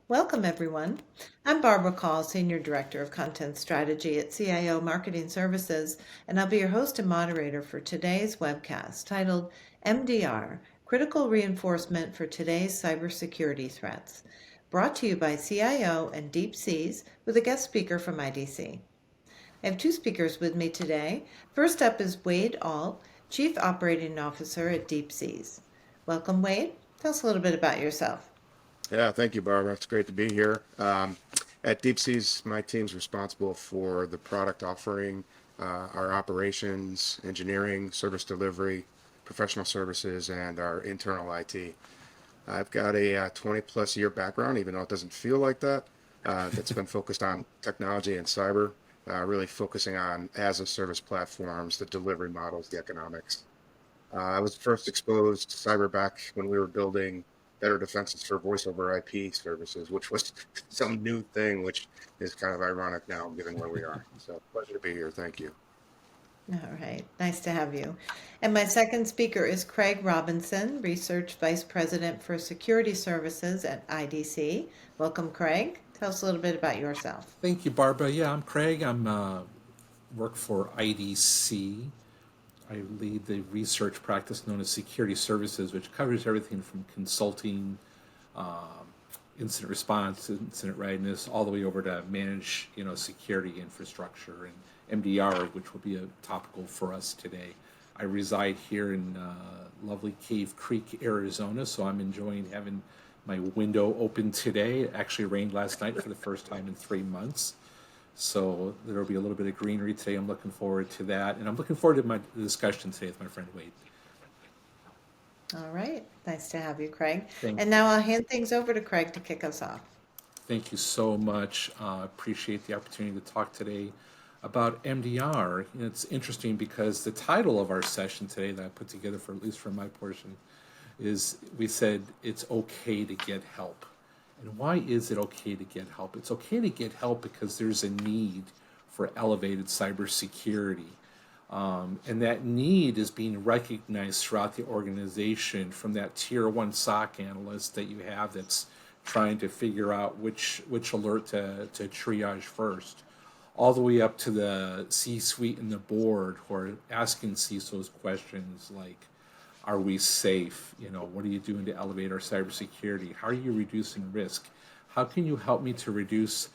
Welcome, everyone. I'm Barbara Call, Senior Director of Content Strategy at CIO Marketing Services, and I'll be your host and moderator for today's webcast titled MDR Critical Reinforcement for Today's Cybersecurity Threats, brought to you by CIO and DeepSeas with a guest speaker from IDC. I have two speakers with me today. First up is Wade Alt, Chief Operating Officer at DeepSeas. Welcome, Wade. Tell us a little bit about yourself. Yeah, thank you, Barbara. It's great to be here. At DeepSeas, my team's responsible for the product offering, our operations, engineering, service delivery, professional services, and our internal IT. I've got a 20 plus year background, even though it doesn't feel like that, that's been focused on technology and cyber, really focusing on as a service platforms, the delivery models, the economics. I was first exposed to cyber back when we were building better defenses for voice over IP services, which was some new thing, which is kind of ironic now given where we are. So pleasure to be here. Thank you. All right, nice to have you. And my second speaker is Craig Robinson, Research Vice President for Security Services at IDC. Welcome, Craig. Tell us a little bit about yourself. Thank you, Barbara. Yeah, I'm Craig. I'm work for IDC. I lead the research practice known as Security Services, which covers everything from consulting, um, incident response, incident readiness, all the way over to manage, security infrastructure and MDR, which will be a topical for us today. I reside here in lovely Cave Creek, Arizona, so I'm enjoying having my window open today. It actually rained last night for the first time in 3 months. So there will be a little bit of greenery today. I'm looking forward to that. And I'm looking forward to my discussion today with my friend Wade. All right, nice to have you, Craig. Thank And now I'll hand things over to Craig to kick us off. Thank you so much. Appreciate the opportunity to talk today about MDR. It's interesting because the title of our session today that I put together for at least for my portion is we said it's okay to get help. And why is it okay to get help? It's okay to get help because there's a need for elevated cybersecurity. And that need is being recognized throughout the organization from that tier one SOC analyst that you have that's trying to figure out which alert to triage first, all the way up to the C-suite and the board who are asking CISOs questions like, are we safe? What are you doing to elevate our cybersecurity? How are you reducing risk? How can you help me to reduce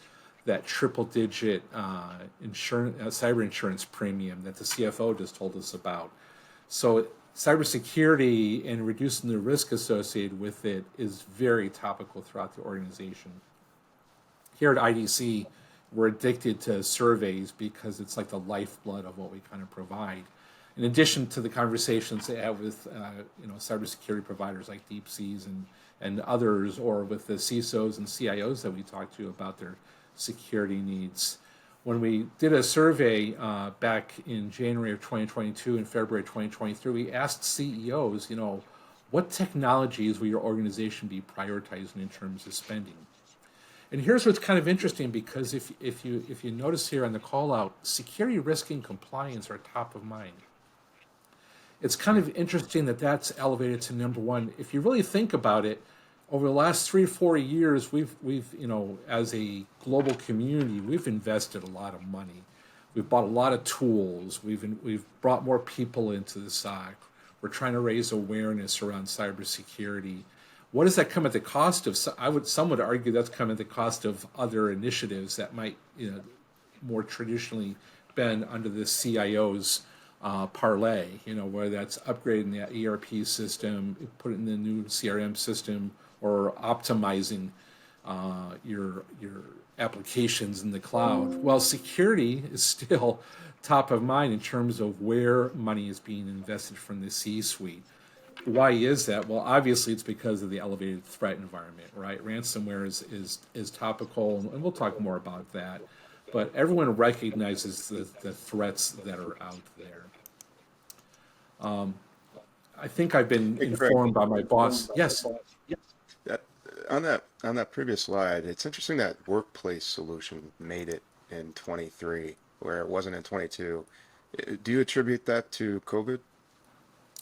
that triple digit insurance, cyber insurance premium that the CFO just told us about? So cybersecurity and reducing the risk associated with it is very topical throughout the organization. Here at IDC, we're addicted to surveys because it's like the lifeblood of what we kind of provide. In addition to the conversations they have with cybersecurity providers like DeepSeas and others, or with the CISOs and CIOs that we talk to about their security needs. When we did a survey back in January of 2022 and February 2023, we asked CEOs, what technologies will your organization be prioritizing in terms of spending? And here's what's kind of interesting, because if you notice here on the call out, security risk and compliance are top of mind. It's kind of interesting that that's elevated to number one. If you really think about it, over the last 3 or 4 years, we've as a global community, we've invested a lot of money. We've bought a lot of tools. We've brought more people into the SOC. We're trying to raise awareness around cybersecurity. What does that come at the cost of? Some would argue that's come at the cost of other initiatives that might, more traditionally been under the CIO's parlay. Whether that's upgrading that ERP system, put it in the new CRM system, or optimizing your applications in the cloud. Well, security is still top of mind in terms of where money is being invested from the C-suite. Why is that? Well, obviously it's because of the elevated threat environment, right? Ransomware is topical, and we'll talk more about that. But everyone recognizes the threats that are out there. I think I've been Hey, Craig, informed by my boss. Yes. that, on that previous slide, it's interesting that workplace solution made it in 23, where it wasn't in 22. Do you attribute that to COVID?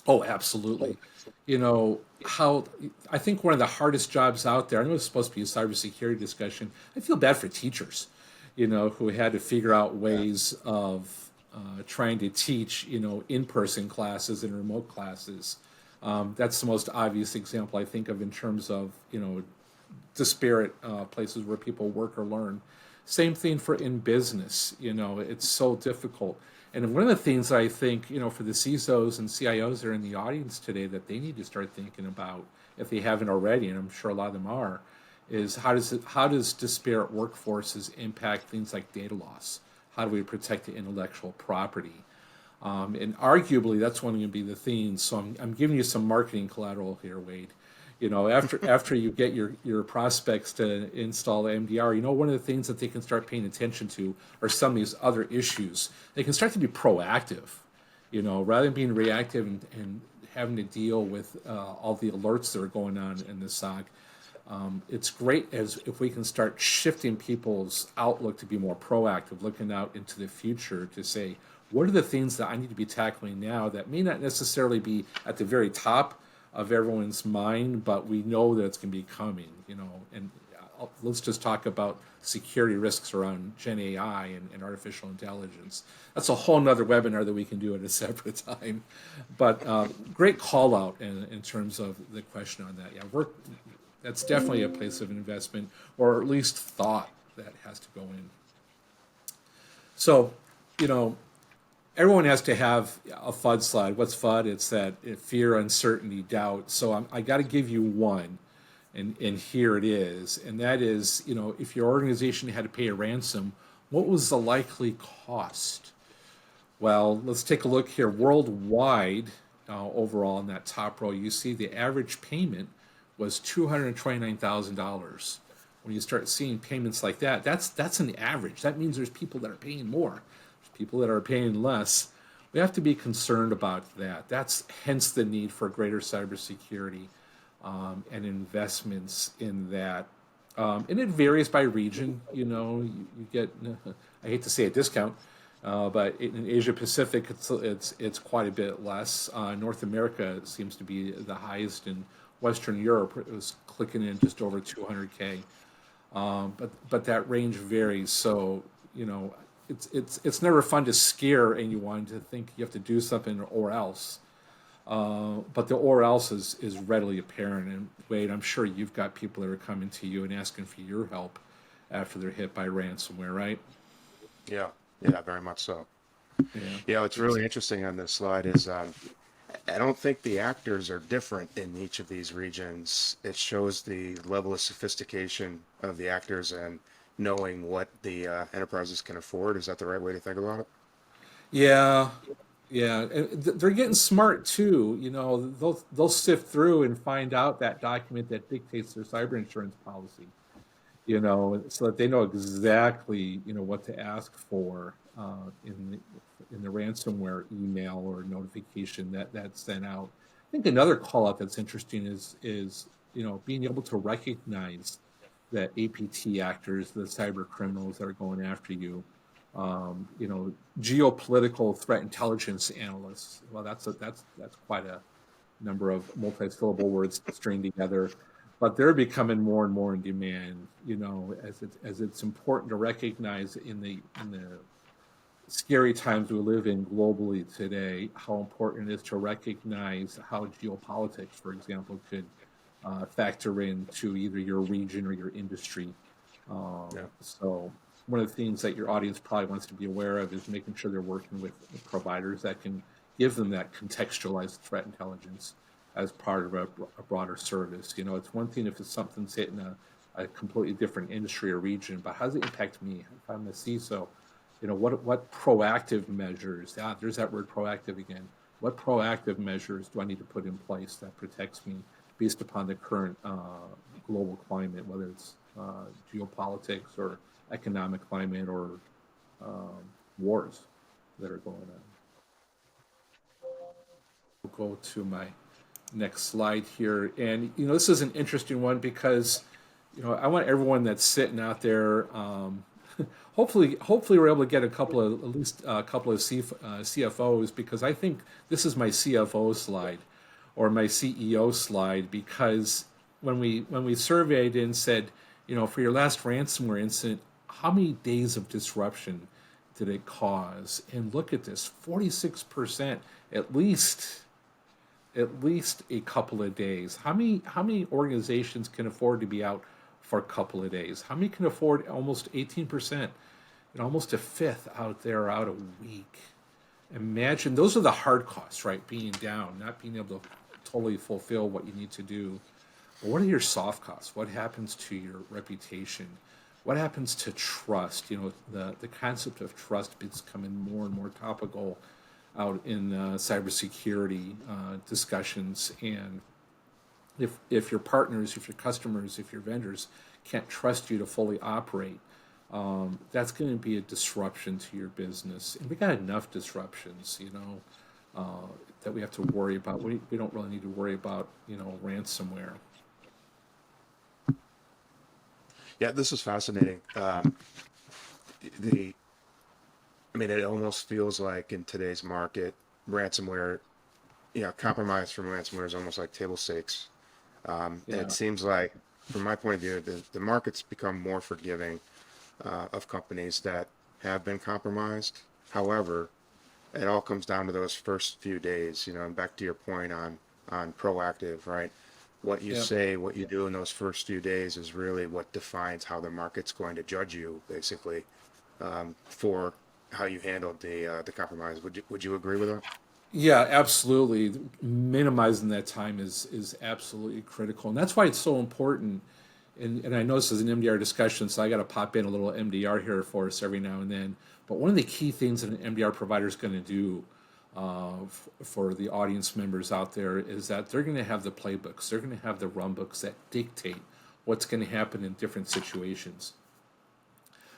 Oh, absolutely. You know, how I think one of the hardest jobs out there, I know it's supposed to be a cybersecurity discussion. I feel bad for teachers, who had to figure out ways of trying to teach, in-person classes and remote classes. That's the most obvious example I think of in terms of, disparate places where people work or learn. Same thing for in business. It's so difficult. And one of the things I think, for the CISOs and CIOs that are in the audience today that they need to start thinking about, if they haven't already, and I'm sure a lot of them are, is how does disparate workforces impact things like data loss? How do we protect the intellectual property? And arguably, that's one going to be the themes. So I'm giving you some marketing collateral here, Wade. After you get your prospects to install MDR, one of the things that they can start paying attention to are some of these other issues. They can start to be proactive, rather than being reactive and having to deal with all the alerts that are going on in the SOC. It's great as if we can start shifting people's outlook to be more proactive, looking out into the future to say, what are the things that I need to be tackling now that may not necessarily be at the very top of everyone's mind, but we know that it's going to be coming, and let's just talk about security risks around Gen AI and artificial intelligence. That's a whole nother webinar that we can do at a separate time. But great call out in terms of the question on that. Yeah, that's definitely a place of investment, or at least thought that has to go in. So, everyone has to have a FUD slide. What's FUD? It's that fear, uncertainty, doubt. So I got to give you one, and here it is. And that is, if your organization had to pay a ransom, what was the likely cost? Well, let's take a look here. Worldwide, overall in that top row, you see the average payment was $229,000. When you start seeing payments like that, that's an average. That means there's people that are paying more, there's people that are paying less. We have to be concerned about that. That's hence the need for greater cybersecurity and investments in that. And it varies by region. You get, I hate to say a discount, but in Asia Pacific, it's quite a bit less. North America seems to be the highest, and Western Europe it was clicking in just over 200K. But that range varies. So it's never fun to scare anyone to think you have to do something or else. But the or else is readily apparent. And Wade, I'm sure you've got people that are coming to you and asking for your help after they're hit by ransomware, right? Yeah, very much so. Yeah. What's really interesting on this slide is I don't think the actors are different in each of these regions. It shows the level of sophistication of the actors and knowing what the enterprises can afford. Is that the right way to think about it? Yeah, yeah, and they're getting smart too. They'll sift through and find out that document that dictates their cyber insurance policy. So that they know exactly what to ask for in the ransomware email or notification that's sent out. I think another call out that's interesting is being able to recognize that APT actors, the cyber criminals that are going after you. Geopolitical threat intelligence analysts. Well, that's quite a number of multi-syllable words stringed together, but they're becoming more and more in demand. As it's important to recognize in the scary times we live in globally today, how important it is to recognize how geopolitics, for example, could factor into either your region or your industry. So one of the things that your audience probably wants to be aware of is making sure they're working with providers that can give them that contextualized threat intelligence as part of a broader service. It's one thing if it's something's hitting a completely different industry or region, but how does it impact me? If I'm a CISO, what proactive measures, there's that word proactive again. What proactive measures do I need to put in place that protects me based upon the current global climate, whether it's geopolitics or economic climate or wars that are going on? We'll go to my next slide here. And, this is an interesting one because, I want everyone that's sitting out there hopefully we're able to get a couple of at least a couple of CFOs, because I think this is my CFO slide or my CEO slide, because when we surveyed and said, for your last ransomware incident, how many days of disruption did it cause? And look at this, 46%, at least a couple of days. How many organizations can afford to be out for a couple of days? How many can afford almost 18%, and almost a fifth out there out a week? Imagine, those are the hard costs, right? Being down, not being able to totally fulfill what you need to do. But what are your soft costs? What happens to your reputation? What happens to trust? The concept of trust is becoming more and more topical out in cybersecurity discussions. And if your partners, if your customers, if your vendors can't trust you to fully operate, that's going to be a disruption to your business. And we got enough disruptions, that we have to worry about. We don't really need to worry about, ransomware. Yeah, this is fascinating. The it almost feels like in today's market, ransomware, compromise from ransomware is almost like table stakes. And Yeah. it seems like, from my point of view, the market's become more forgiving of companies that have been compromised. However, it all comes down to those first few days, and back to your point on proactive, right? What you Yeah. say, what you do in those first few days is really what defines how the market's going to judge you, basically, for how you handled the compromise. Would you agree with that? Yeah, absolutely. Minimizing that time is absolutely critical, and that's why it's so important. And I know this is an MDR discussion, so I got to pop in a little MDR here for us every now and then. But one of the key things that an MDR provider is going to do for the audience members out there is that they're going to have the playbooks, they're going to have the runbooks that dictate what's going to happen in different situations.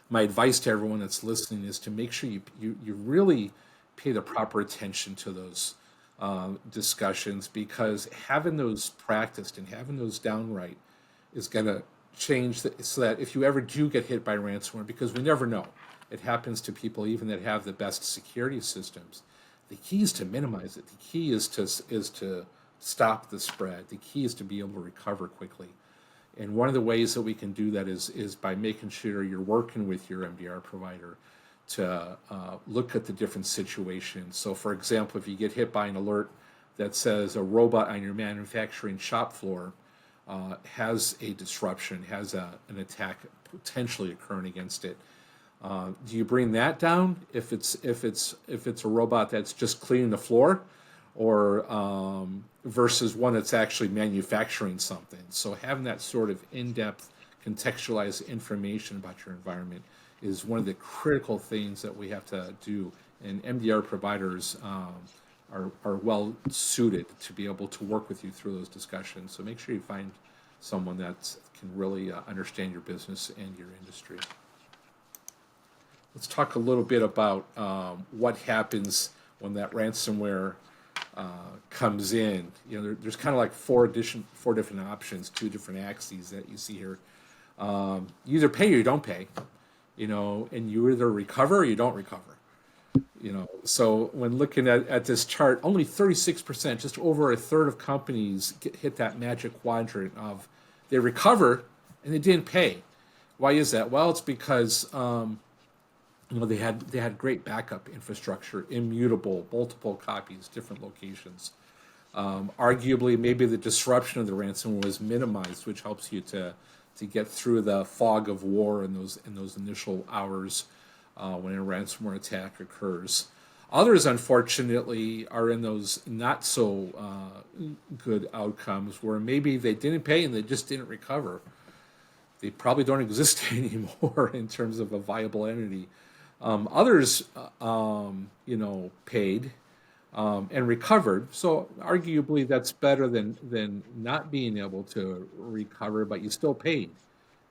My advice to everyone that's listening is to make sure you really pay the proper attention to those discussions, because having those practiced and having those downright is going to change so that if you ever do get hit by ransomware, because we never know, it happens to people even that have the best security systems. The key is to minimize it. The key is to stop the spread. The key is to be able to recover quickly. And one of the ways that we can do that is by making sure you're working with your MDR provider to look at the different situations. So, for example, if you get hit by an alert that says a robot on your manufacturing shop floor has a disruption, has an attack potentially occurring against it, do you bring that down if it's a robot that's just cleaning the floor, or versus one that's actually manufacturing something? So having that sort of in-depth contextualized information about your environment is one of the critical things that we have to do, and MDR providers are well suited to be able to work with you through those discussions. So make sure you find someone that can really understand your business and your industry. Let's talk a little bit about what happens when that ransomware comes in. There's kind of like four different options, two different axes that you see here. You either pay or you don't pay, and you either recover or you don't recover. So when looking at this chart, only 36%, just over a third of companies hit that magic quadrant of they recover and they didn't pay. Why is that? Well, it's because they had great backup infrastructure, immutable, multiple copies, different locations. Arguably, maybe the disruption of the ransomware was minimized, which helps you to get through the fog of war in those initial hours when a ransomware attack occurs. Others, unfortunately, are in those not so good outcomes where maybe they didn't pay and they just didn't recover. They probably don't exist anymore in terms of a viable entity. Others, paid and recovered. So arguably, that's better than not being able to recover, but you still paid.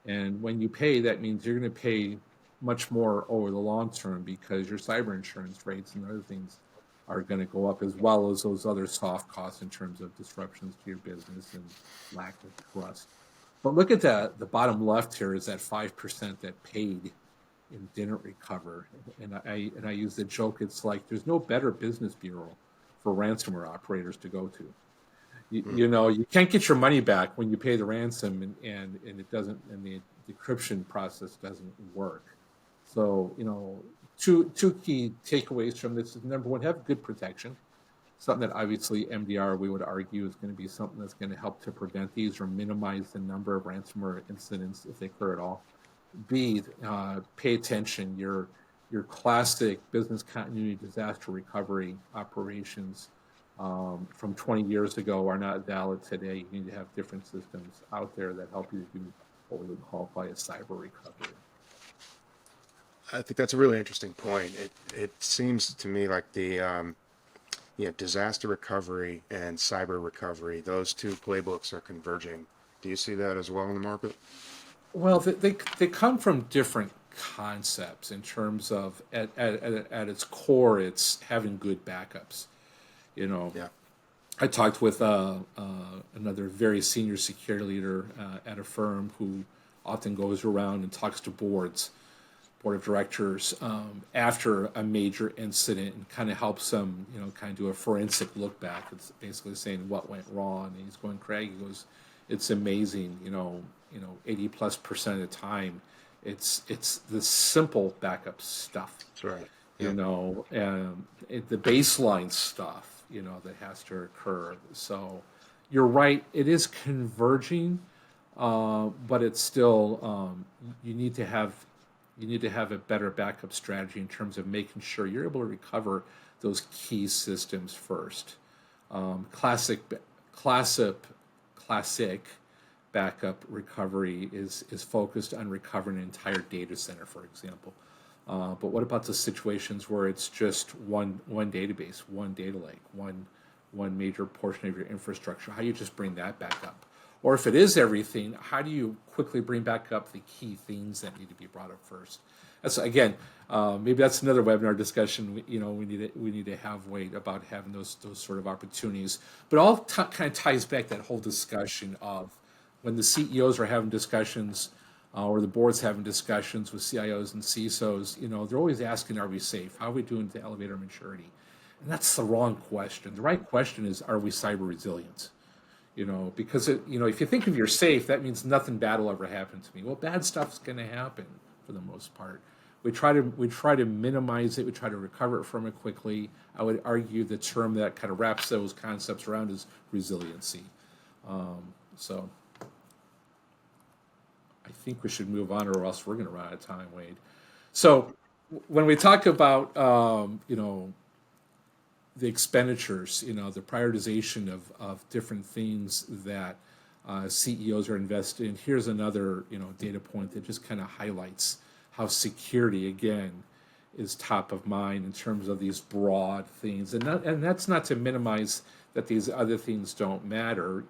And when you pay, that means you're going to pay much more over the long term, because your cyber insurance rates and other things are going to go up, as well as those other soft costs in terms of disruptions to your business and lack of trust. But look at the bottom left here is that 5% that paid and didn't recover. And I use the joke. It's like there's no better business bureau for ransomware operators to go to. Mm. You know, you can't get your money back when you pay the ransom, and it doesn't, and the decryption process doesn't work. So, you know, two key takeaways from this is: number one, have good protection. Something that obviously MDR, we would argue, is going to be something that's going to help to prevent these or minimize the number of ransomware incidents if they occur at all. B, pay attention. Your classic business continuity disaster recovery operations from 20 years ago are not valid today. You need to have different systems out there that help you do what we would qualify as cyber recovery. I think that's a really interesting point. It seems to me like the disaster recovery and cyber recovery, those two playbooks are converging. Do you see that as well in the market? Well, they come from different concepts in terms of at its core, it's having good backups. You know, Yeah. I talked with another very senior security leader at a firm who often goes around and talks to board of directors after a major incident and kind of helps them, you know, kind of do a forensic look back. It's basically saying what went wrong. And he's going, Craig, he goes, it's amazing, 80+% of the time, it's the simple backup stuff, That's right. you Yeah. know, and the baseline stuff, that has to occur. So you're right, it is converging, but it's still you need to have a better backup strategy in terms of making sure you're able to recover those key systems first. Classic, classic, classic backup recovery is focused on recovering an entire data center, for example. But what about the situations where it's just one database, one data lake, one major portion of your infrastructure? How do you just bring that back up? Or if it is everything, how do you quickly bring back up the key things that need to be brought up first? That's again, maybe that's another webinar discussion. We need to have Wade about having those sort of opportunities. But all kind of ties back that whole discussion of when the CEOs are having discussions or the board's having discussions with CIOs and CISOs. They're always asking, "Are we safe? How are we doing to elevate our maturity?" And that's the wrong question. The right question is, "Are we cyber resilient?" Because if you think of you're safe, that means nothing bad will ever happen to me. Well, bad stuff's going to happen for the most part. We try to minimize it. We try to recover it from it quickly. I would argue the term that kind of wraps those concepts around is resiliency. So I think we should move on, or else we're going to run out of time, Wade. So when we talk about the expenditures, the prioritization of different things that CEOs are invested in. Here's another, data point that just kind of highlights how security, again, is top of mind in terms of these broad things. And that's not to minimize that these other things don't matter.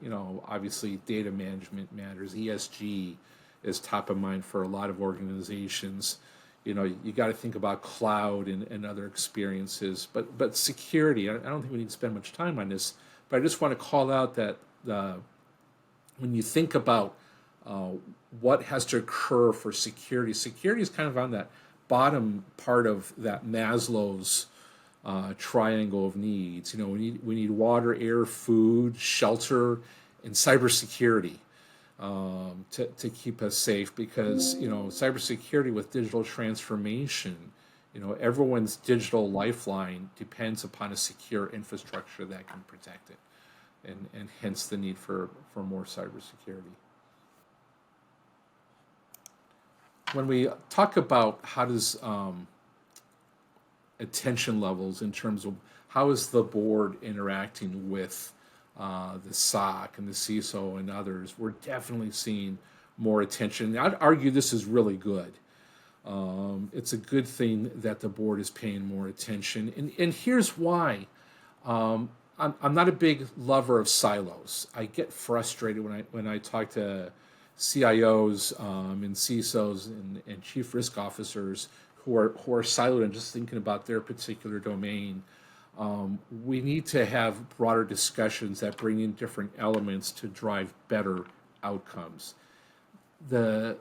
Obviously data management matters. ESG is top of mind for a lot of organizations. You got to think about cloud and other experiences, but security. I don't think we need to spend much time on this, but I just want to call out that when you think about what has to occur for security is kind of on that bottom part of that Maslow's triangle of needs. We need water, air, food, shelter, and cybersecurity. To keep us safe, because cybersecurity with digital transformation, everyone's digital lifeline depends upon a secure infrastructure that can protect it, and hence the need for more cybersecurity. When we talk about how does attention levels in terms of how is the board interacting with the SOC and the CISO and others, we're definitely seeing more attention. I'd argue this is really good. It's a good thing that the board is paying more attention. And here's why. I'm not a big lover of silos. I get frustrated when I talk to CIOs and CISOs and chief risk officers who are siloed and just thinking about their particular domain. We need to have broader discussions that bring in different elements to drive better outcomes. The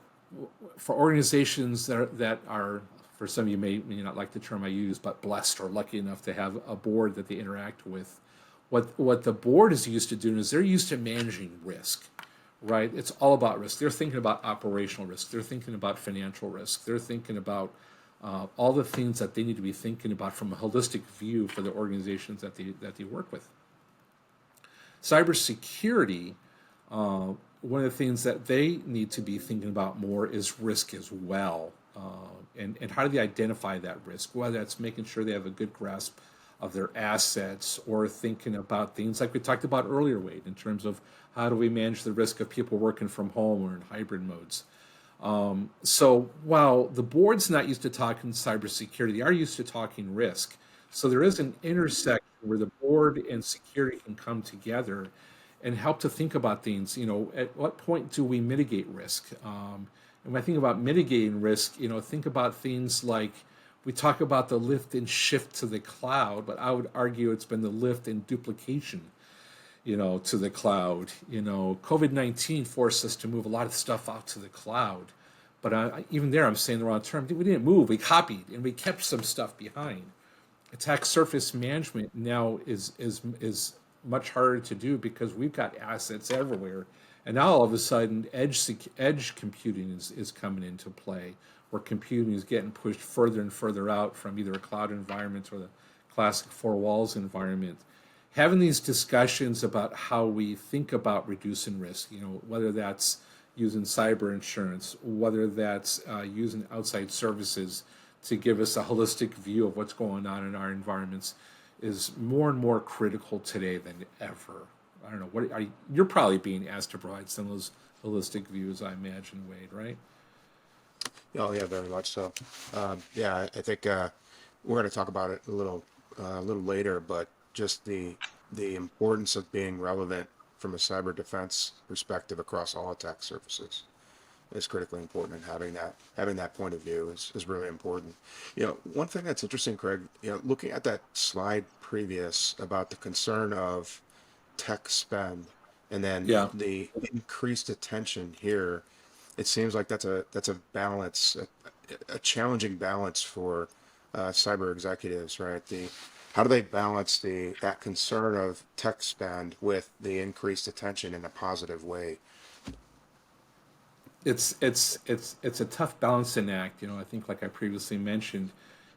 for organizations that are, for some of you may not like the term I use, but blessed or lucky enough to have a board that they interact with, what the board is used to doing is they're used to managing risk, right? It's all about risk. They're thinking about operational risk. They're thinking about financial risk. They're thinking about all the things that they need to be thinking about from a holistic view for the organizations that they work with. Cybersecurity, one of the things that they need to be thinking about more is risk as well. And how do they identify that risk? Whether that's making sure they have a good grasp of their assets, or thinking about things like we talked about earlier, Wade, in terms of how do we manage the risk of people working from home or in hybrid modes. So while the board's not used to talking cybersecurity, they are used to talking risk. So there is an intersection where the board and security can come together and help to think about things. At what point do we mitigate risk? And when I think about mitigating risk, think about things like we talk about the lift and shift to the cloud, but I would argue it's been the lift and duplication, to the cloud. COVID-19 forced us to move a lot of stuff out to the cloud. But even there, I'm saying the wrong term. We didn't move, we copied, and we kept some stuff behind. Attack surface management now is much harder to do because we've got assets everywhere. And now all of a sudden, edge computing is coming into play, where computing is getting pushed further and further out from either a cloud environment or the classic four walls environment. Having these discussions about how we think about reducing risk, whether that's using cyber insurance, whether that's using outside services to give us a holistic view of what's going on in our environments, is more and more critical today than ever. I don't know, you're probably being asked to provide some of those holistic views, I imagine, Wade, right? Oh yeah, very much so. Yeah, I think we're going to talk about it a little later, but just the importance of being relevant from a cyber defense perspective across all attack surfaces is critically important, and having that point of view is really important. One thing that's interesting, Craig, looking at that slide previous about the concern of tech spend and then Yeah. the increased attention here, it seems like that's a balance, a challenging balance for cyber executives, right? How do they balance that concern of tech spend with the increased attention in a positive way? It's a tough balancing act. I think, like I previously mentioned,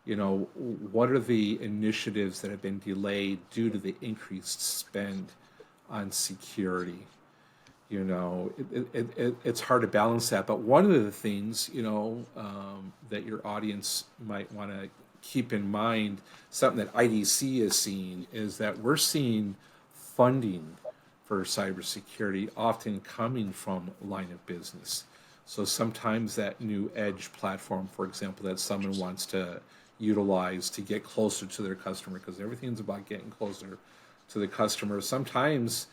what are the initiatives that have been delayed due to the increased spend on security? It's hard to balance that. But one of the things, that your audience might want to keep in mind, something that IDC is seeing, is that we're seeing funding for cybersecurity often coming from line of business. So sometimes that new edge platform, for example, that someone wants to utilize to get closer to their customer, because everything's about getting closer to the customer. Sometimes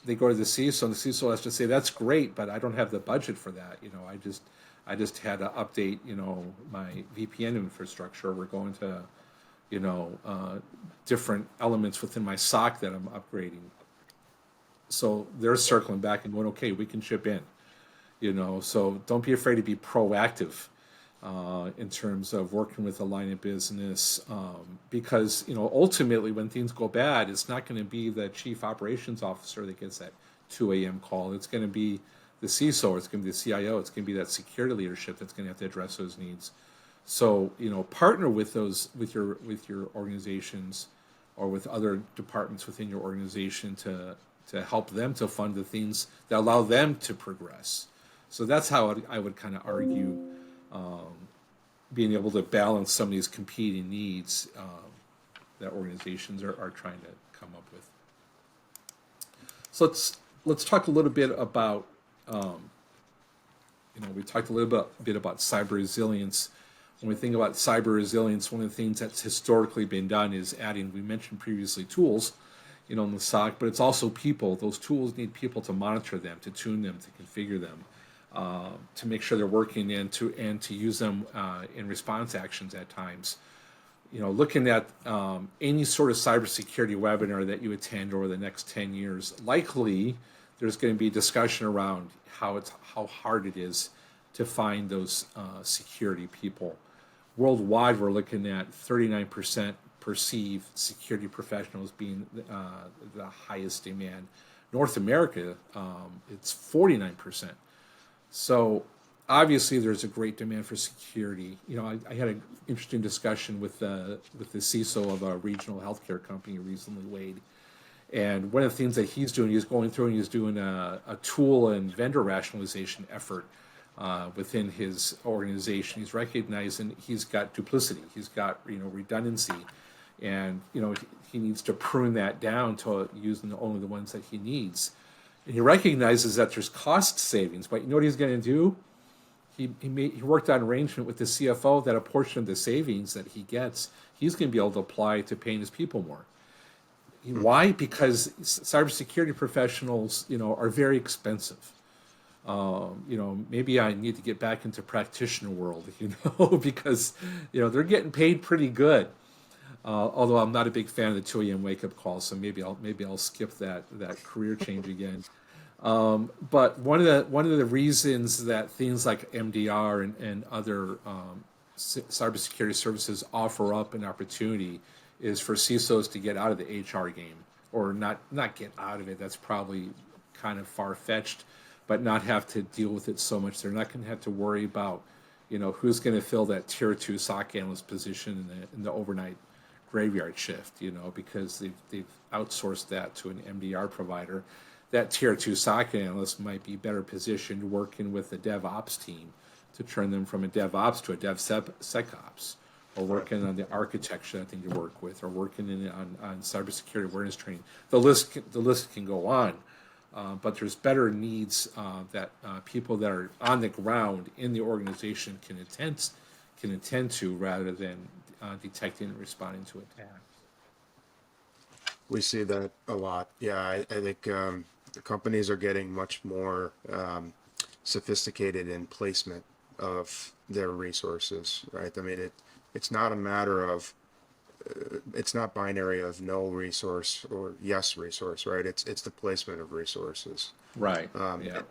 they go to the CISO, and the CISO has to say, "That's great, but I don't have the budget for that. I just had to update, my VPN infrastructure. We're going to, different elements within my SOC that I'm upgrading." So they're circling back and going, "Okay, we can chip in." So don't be afraid to be proactive in terms of working with a line of business, because ultimately when things go bad, it's not going to be the chief operations officer that gets that 2 a.m. call. It's going to be the CISO, it's going to be the CIO, it's going to be that security leadership that's going to have to address those needs. So partner with your organizations or with other departments within your organization to help them to fund the things that allow them to progress. So that's how I would kind of argue, being able to balance some of these competing needs that organizations are trying to come up with. So let's talk a little bit about, we talked a little bit about cyber resilience. When we think about cyber resilience, one of the things that's historically been done is adding, we mentioned previously, tools, in the SOC, but it's also people. Those tools need people to monitor them, to tune them, to configure them, to make sure they're working, and to use them in response actions at times. Looking at any sort of cybersecurity webinar that you attend over the next 10 years, likely there's going to be discussion around how hard it is to find those security people. Worldwide, we're looking at 39% perceive security professionals being the highest demand. North America, it's 49%. So obviously, there's a great demand for security. I had an interesting discussion with the CISO of a regional healthcare company recently, Wade. And one of the things that he's doing, he's going through and he's doing a tool and vendor rationalization effort within his organization. He's recognizing he's got duplicity, he's got redundancy, and he needs to prune that down to using only the ones that he needs. And he recognizes that there's cost savings, but you know what he's going to do? He worked out an arrangement with the CFO that a portion of the savings that he gets, he's going to be able to apply to paying his people more. Why? Because cybersecurity professionals, are very expensive. Maybe I need to get back into practitioner world, because they're getting paid pretty good. Although I'm not a big fan of the 2 a.m. wake up call, so maybe I'll skip that career change again. But one of the reasons that things like MDR and other cybersecurity services offer up an opportunity is for CISOs to get out of the HR game, or not get out of it. That's probably kind of far-fetched, but not have to deal with it so much. They're not going to have to worry about, who's going to fill that tier 2 SOC analyst position in the overnight graveyard shift, because they've outsourced that to an MDR provider. That tier 2 SOC analyst might be better positioned working with the DevOps team to turn them from a DevOps to a DevSecOps, or working on the architecture that they need to work with, or working on cybersecurity awareness training. The list can go on, but there's better needs that people that are on the ground in the organization can attend to, rather than detecting and responding to attacks. We see that a lot. Yeah, I think the companies are getting much more sophisticated in placement of their resources, right? I mean, it's not a matter of it's not binary of no resource or yes resource, right? It's the placement of resources. Right. Yeah.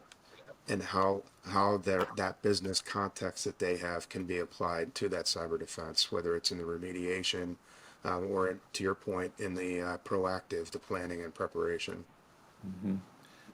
And how that business context that they have can be applied to that cyber defense, whether it's in the remediation or, to your point, in the proactive, the planning and preparation. Mm-hmm.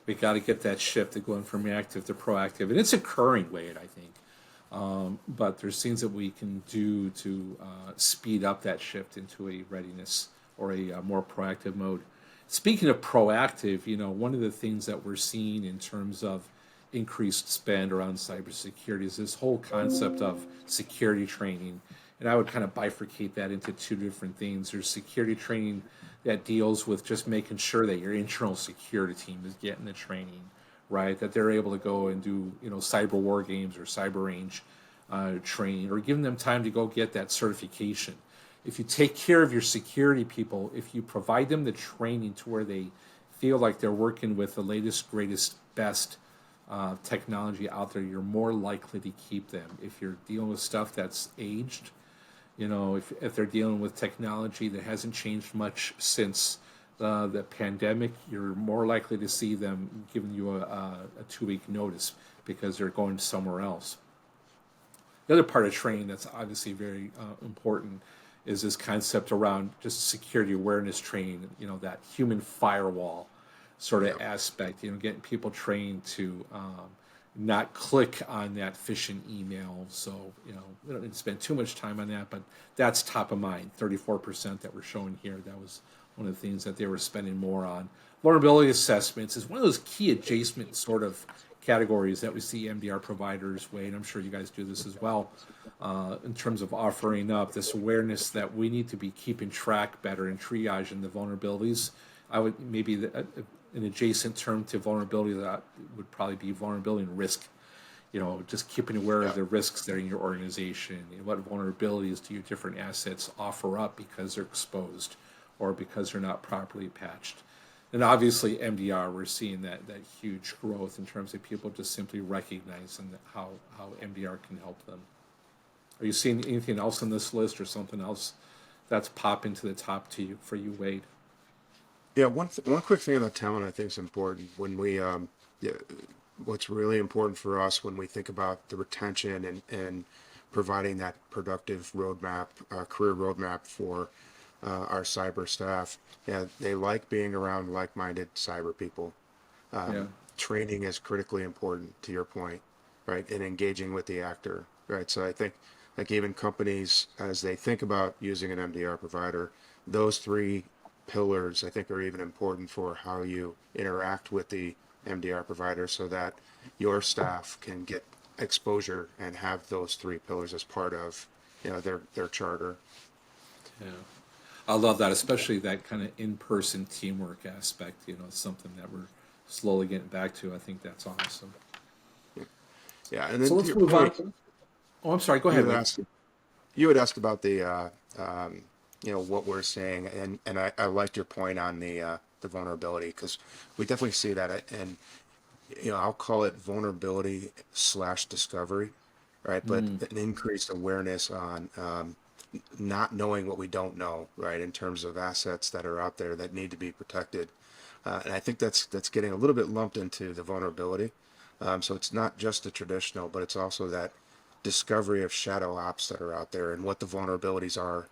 We got to get that shift to going from reactive to proactive, and it's occurring, Wade, I think. But there's things that we can do to speed up that shift into a readiness or a more proactive mode. Speaking of proactive, one of the things that we're seeing in terms of increased spend around cybersecurity is this whole concept of security training. And I would kind of bifurcate that into two different things. There's security training that deals with just making sure that your internal security team is getting the training, right? That they're able to go and do, cyber war games or cyber range training, or giving them time to go get that certification. If you take care of your security people, if you provide them the training to where they feel like they're working with the latest, greatest, best technology out there, you're more likely to keep them. If you're dealing with stuff that's aged, if they're dealing with technology that hasn't changed much since the pandemic, you're more likely to see them giving you a 2-week notice because they're going somewhere else. The other part of training that's obviously very important is this concept around just security awareness training, that human firewall sort of aspect, getting people trained to not click on that phishing email. So, we don't need to spend too much time on that, but that's top of mind. 34% that we're showing here, that was one of the things that they were spending more on. Vulnerability assessments is one of those key adjacent sort of categories that we see MDR providers, Wade, I'm sure you guys do this as well, in terms of offering up this awareness that we need to be keeping track better and triaging the vulnerabilities. I would maybe an adjacent term to vulnerability that would probably be vulnerability and risk. Just keeping aware of the risks that are in your organization, and what vulnerabilities do your different assets offer up because they're exposed or because they're not properly patched. And obviously MDR, we're seeing that huge growth in terms of people just simply recognizing how MDR can help them. Are you seeing anything else on this list, or something else that's popping to the top for you, Wade? Yeah, one quick thing about talent I think is important when we what's really important for us when we think about the retention and providing that productive roadmap, career roadmap for our cyber staff. Yeah, they like being around like-minded cyber people. Yeah. Training is critically important to your point, right? And engaging with the actor, right? So I think like even companies, as they think about using an MDR provider, those three pillars I think are even important for how you interact with the MDR provider so that your staff can get exposure and have those three pillars as part of, their charter. Yeah. I love that, especially that kind of in-person teamwork aspect. It's something that we're slowly getting back to. I think that's awesome. Yeah, and So then to let's your move on. point, Oh, I'm sorry. Go you ahead, had Wade. asked you had asked about the what we're saying, and I liked your point on the vulnerability because we definitely see that, and I'll call it vulnerability slash discovery, right? But Mm, an increased awareness on not knowing what we don't know, right? In terms of assets that are out there that need to be protected, and I think that's getting a little bit lumped into the vulnerability. So it's not just the traditional, but it's also that discovery of shadow apps that are out there and what the vulnerabilities are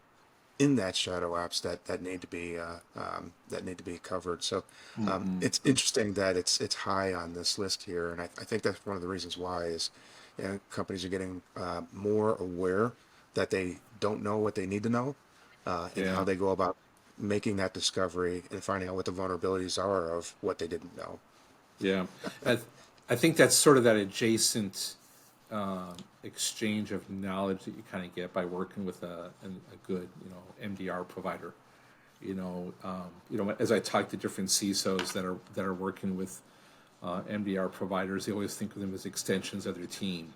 in that shadow apps that need to be covered. So mm-hmm. it's interesting that it's high on this list here, and I think that's one of the reasons why is companies are getting more aware that they don't know what they need to know, and how Yeah. they go about making that discovery and finding out what the vulnerabilities are of what they didn't know. Yeah. I, I think that's sort of that adjacent exchange of knowledge that you kind of get by working with a good, MDR provider. As I talk to different CISOs that are working with MDR providers, they always think of them as extensions of their team.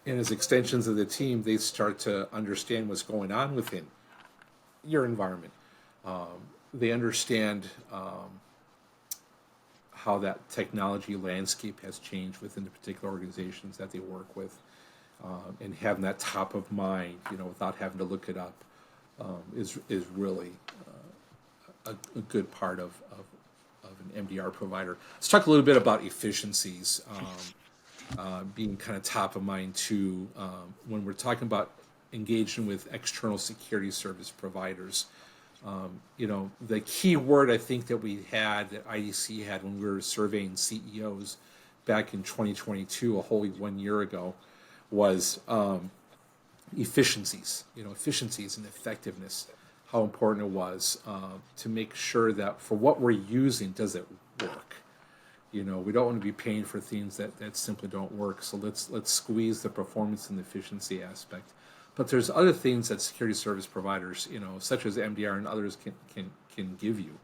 And as extensions of the team, they start to understand what's going on within your environment. They understand how that technology landscape has changed within the particular organizations that they work with, and having that top of mind, without having to look it up, is really a good part of an MDR provider. Let's talk a little bit about efficiencies. Being kind of top of mind too, when we're talking about engaging with external security service providers. The key word I think that we had, that IDC had when we were surveying CEOs back in 2022, a whole 1 year ago, was efficiencies. Efficiencies and effectiveness. How important it was to make sure that for what we're using, does it work? We don't want to be paying for things that simply don't work. So let's squeeze the performance and efficiency aspect. But there's other things that security service providers, such as MDR and others, can give you.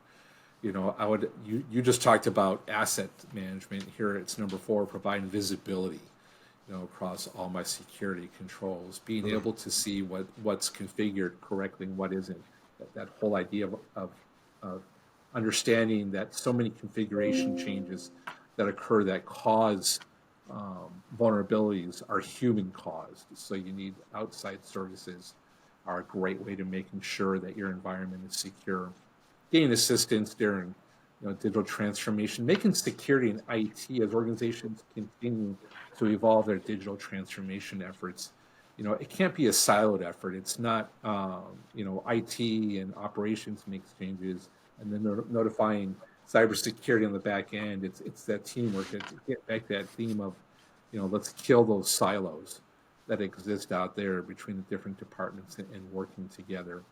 You just talked about asset management. Here it's number 4, providing visibility, across all my security controls, being Mhm. able to see what's configured correctly and what isn't. That whole idea of understanding that so many configuration changes that occur that cause vulnerabilities are human caused. So you need outside services are a great way to making sure that your environment is secure. Getting assistance during digital transformation, making security and IT as organizations continue to evolve their digital transformation efforts. It can't be a siloed effort. It's not, IT and operations makes changes and then notifying cybersecurity on the back end. It's that teamwork. It's get back to that theme of, let's kill those silos that exist out there between the different departments and working together.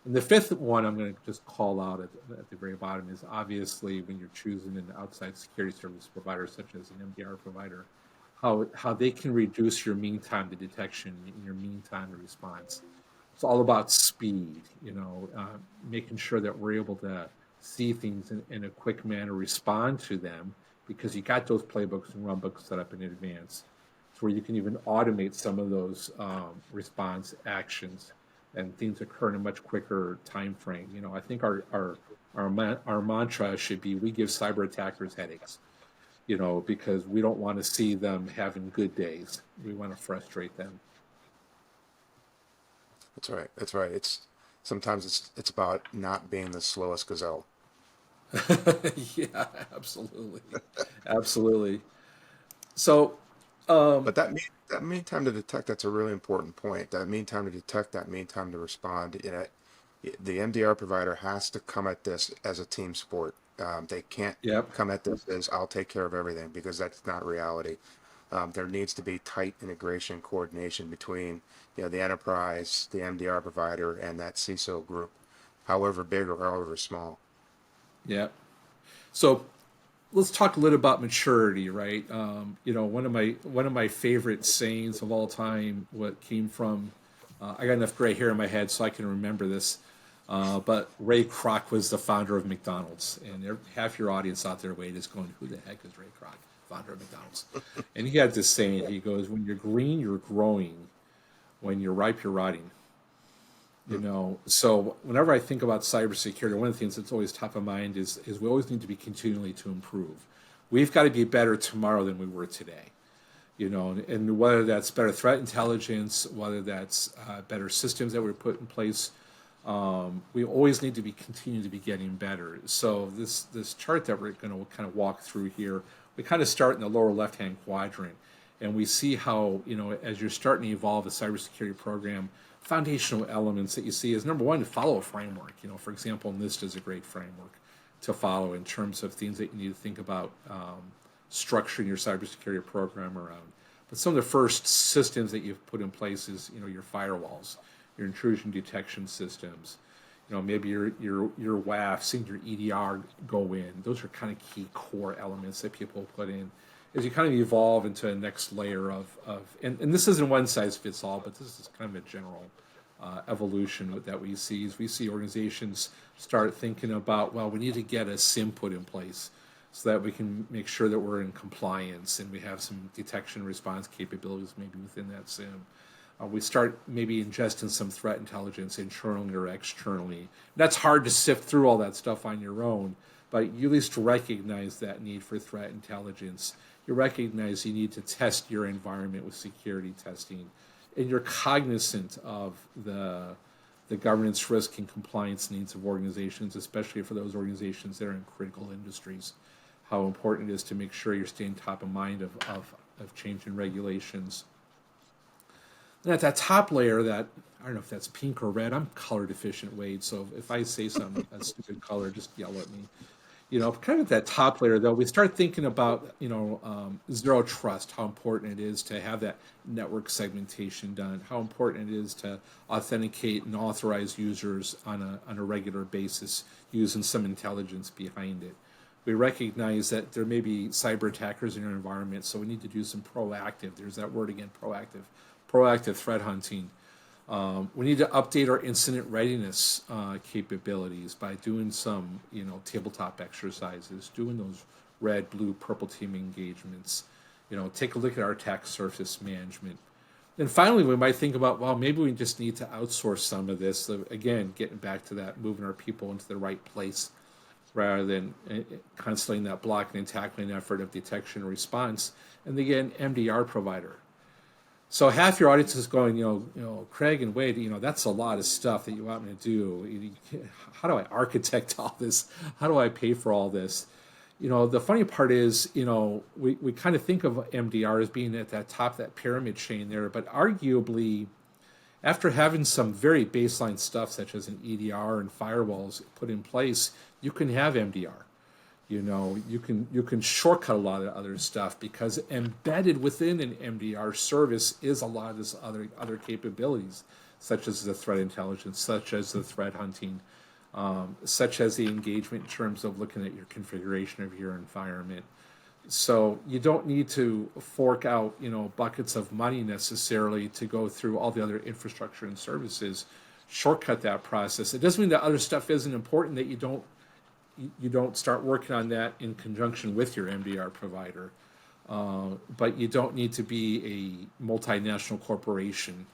And the fifth one I'm going to just call out at the very bottom is obviously when you're choosing an outside security service provider, such as an MDR provider, how they can reduce your mean time to detection and your mean time to response. It's all about speed, making sure that we're able to see things in a quick manner, respond to them, because you got those playbooks and runbooks set up in advance. It's where you can even automate some of those response actions and things occur in a much quicker time frame. I think our mantra should be: we give cyber attackers headaches. Because we don't want to see them having good days. We want to frustrate them. That's right. That's right. Sometimes it's about not being the slowest gazelle. Yeah, absolutely, absolutely. So, But that mean time to detect, that's a really important point. That mean time to detect, that mean time to respond. The MDR provider has to come at this as a team sport. They can't yep, come at this as I'll take care of everything, because that's not reality. There needs to be tight integration, coordination between, the enterprise, the MDR provider, and that CISO group, however big or however small. yep. So let's talk a little about maturity, right? One of my favorite sayings of all time, what came from, I got enough gray hair in my head so I can remember this. But Ray Kroc was the founder of McDonald's, and half your audience out there, Wade, is going, "Who the heck is Ray Kroc, founder of McDonald's?" And he had this saying. He goes, "When you're green, you're growing. When you're ripe, you're rotting." Hmm. So whenever I think about cybersecurity, one of the things that's always top of mind is we always need to be continually to improve. We've got to be better tomorrow than we were today. And whether that's better threat intelligence, whether that's better systems that we put in place, we always need to be continue to be getting better. So this chart that we're going to kind of walk through here, we kind of start in the lower left hand quadrant, and we see how as you're starting to evolve a cybersecurity program, foundational elements that you see is number one, to follow a framework. For example, NIST is a great framework to follow in terms of things that you need to think about structuring your cybersecurity program around. But some of the first systems that you've put in place is your firewalls, your intrusion detection systems. Maybe your WAF, seeing your EDR go in. Those are kind of key core elements that people put in as you kind of evolve into a next layer and this isn't one size fits all, but this is kind of a general evolution that we see. As we see organizations start thinking about, well, we need to get a SIM put in place so that we can make sure that we're in compliance and we have some detection response capabilities maybe within that SIM. We start maybe ingesting some threat intelligence internally or externally. That's hard to sift through all that stuff on your own, but you at least recognize that need for threat intelligence. You recognize you need to test your environment with security testing, and you're cognizant of the governance risk and compliance needs of organizations, especially for those organizations that are in critical industries. How important it is to make sure you're staying top of mind of changing regulations. And at that top layer, that I don't know if that's pink or red. I'm color deficient, Wade. So if I say something that's stupid color, just yell at me. Kind of at that top layer, though, we start thinking about zero trust. How important it is to have that network segmentation done. How important it is to authenticate and authorize users on a regular basis using some intelligence behind it. We recognize that there may be cyber attackers in your environment, so we need to do some proactive. There's that word again, proactive threat hunting. We need to update our incident readiness capabilities by doing some, tabletop exercises, doing those red, blue, purple team engagements. Take a look at our attack surface management. And finally, we might think about, well, maybe we just need to outsource some of this. So again, getting back to that, moving our people into the right place rather than constantly that blocking and tackling effort of detection and response. And again, MDR provider. So half your audience is going, Craig and Wade, that's a lot of stuff that you want me to do. How do I architect all this? How do I pay for all this? The funny part is, we kind of think of MDR as being at that top of that pyramid chain there, but arguably, after having some very baseline stuff such as an EDR and firewalls put in place, you can have MDR. You can shortcut a lot of other stuff because embedded within an MDR service is a lot of this other capabilities, such as the threat intelligence, such as the threat hunting, such as the engagement in terms of looking at your configuration of your environment. So you don't need to fork out buckets of money necessarily to go through all the other infrastructure and services. Shortcut that process. It doesn't mean that other stuff isn't important, that you don't start working on that in conjunction with your MDR provider. But you don't need to be a multinational corporation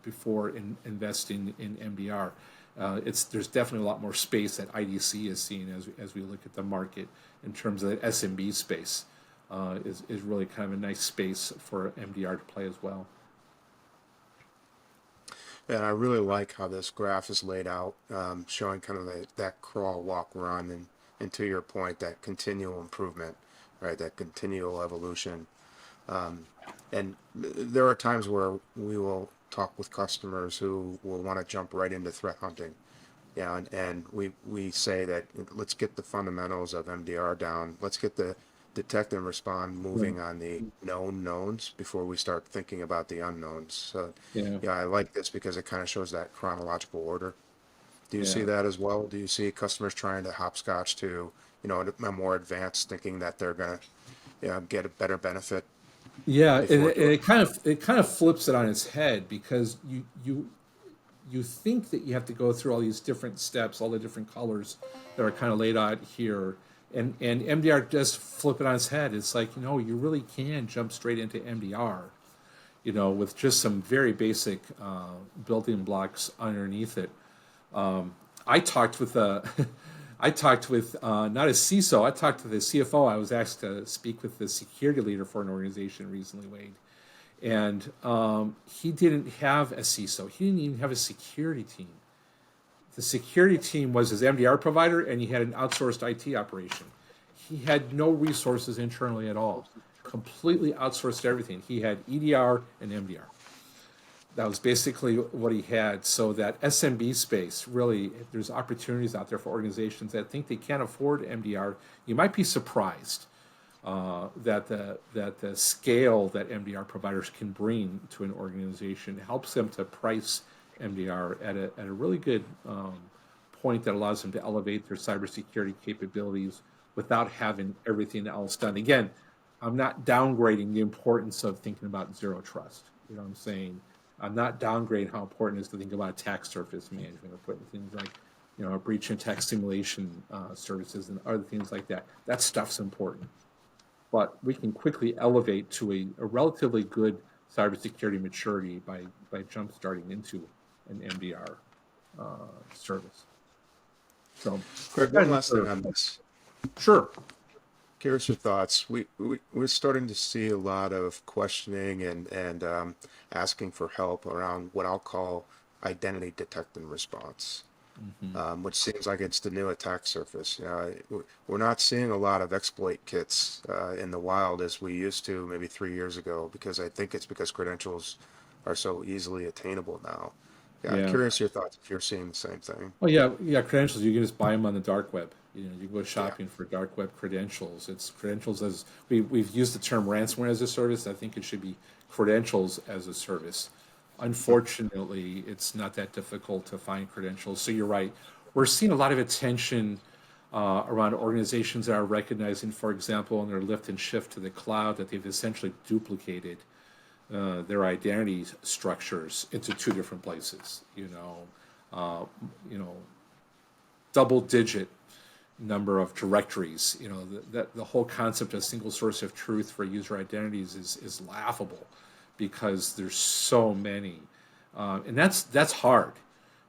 before investing in MDR. There's definitely a lot more space that IDC is seeing as we look at the market in terms of the SMB space. Is really kind of a nice space for MDR to play as well. And I really like how this graph is laid out, showing kind of that crawl, walk, run, and to your point, that continual improvement. right? That continual evolution. And there are times where we will talk with customers who will want to jump right into threat hunting. Yeah, and we say that let's get the fundamentals of MDR down. Let's get the detect and respond Right. moving on the known knowns before we start thinking about the unknowns. So, Yeah. yeah, I like this because it kind of shows that chronological order. Do you see Yeah. that as well? Do you see customers trying to hopscotch to, a more advanced, thinking that they're gonna, get a better benefit Yeah, and before doing? it kind of flips it on its head because you think that you have to go through all these different steps, all the different colors that are kind of laid out here, and MDR does flip it on its head. It's like, you really can jump straight into MDR, with just some very basic building blocks underneath it. I talked with I talked with not a CISO. I talked to the CFO. I was asked to speak with the security leader for an organization recently, Wade, and he didn't have a CISO. He didn't even have a security team. The security team was his MDR provider, and he had an outsourced IT operation. He had no resources internally at all. Completely outsourced everything. He had EDR and MDR. That was basically what he had. So that SMB space, really, there's opportunities out there for organizations that think they can't afford MDR. You might be surprised that the scale that MDR providers can bring to an organization helps them to price MDR at a really good point that allows them to elevate their cybersecurity capabilities without having everything else done. Again, I'm not downgrading the importance of thinking about zero trust. You know what I'm saying? I'm not downgrading how important it is to think about attack surface management or putting things like, breach and attack simulation services and other things like that. That stuff's important. But we can quickly elevate to a relatively good cybersecurity maturity by jump starting into an MDR service. So, Greg, one last thing on this. sure. Curious your thoughts. We're starting to see a lot of questioning and asking for help around what I'll call identity detect and response, Mm-hmm. which seems like it's the new attack surface. We're not seeing a lot of exploit kits in the wild as we used to maybe 3 years ago, because I think it's because credentials are so easily attainable now. Yeah, Yeah. curious your thoughts if you're seeing the same thing. Oh yeah, yeah. Credentials, you can just buy them on the dark web. You go Yeah. shopping for dark web credentials. It's credentials as we've used the term ransomware as a service. I think it should be credentials as a service. Unfortunately, it's not that difficult to find credentials. So you're right. We're seeing a lot of attention around organizations that are recognizing, for example, in their lift and shift to the cloud, that they've essentially duplicated their identity structures into two different places. Uh, you know, double-digit number of directories. The whole concept of single source of truth for user identities is laughable because there's so many, and that's hard.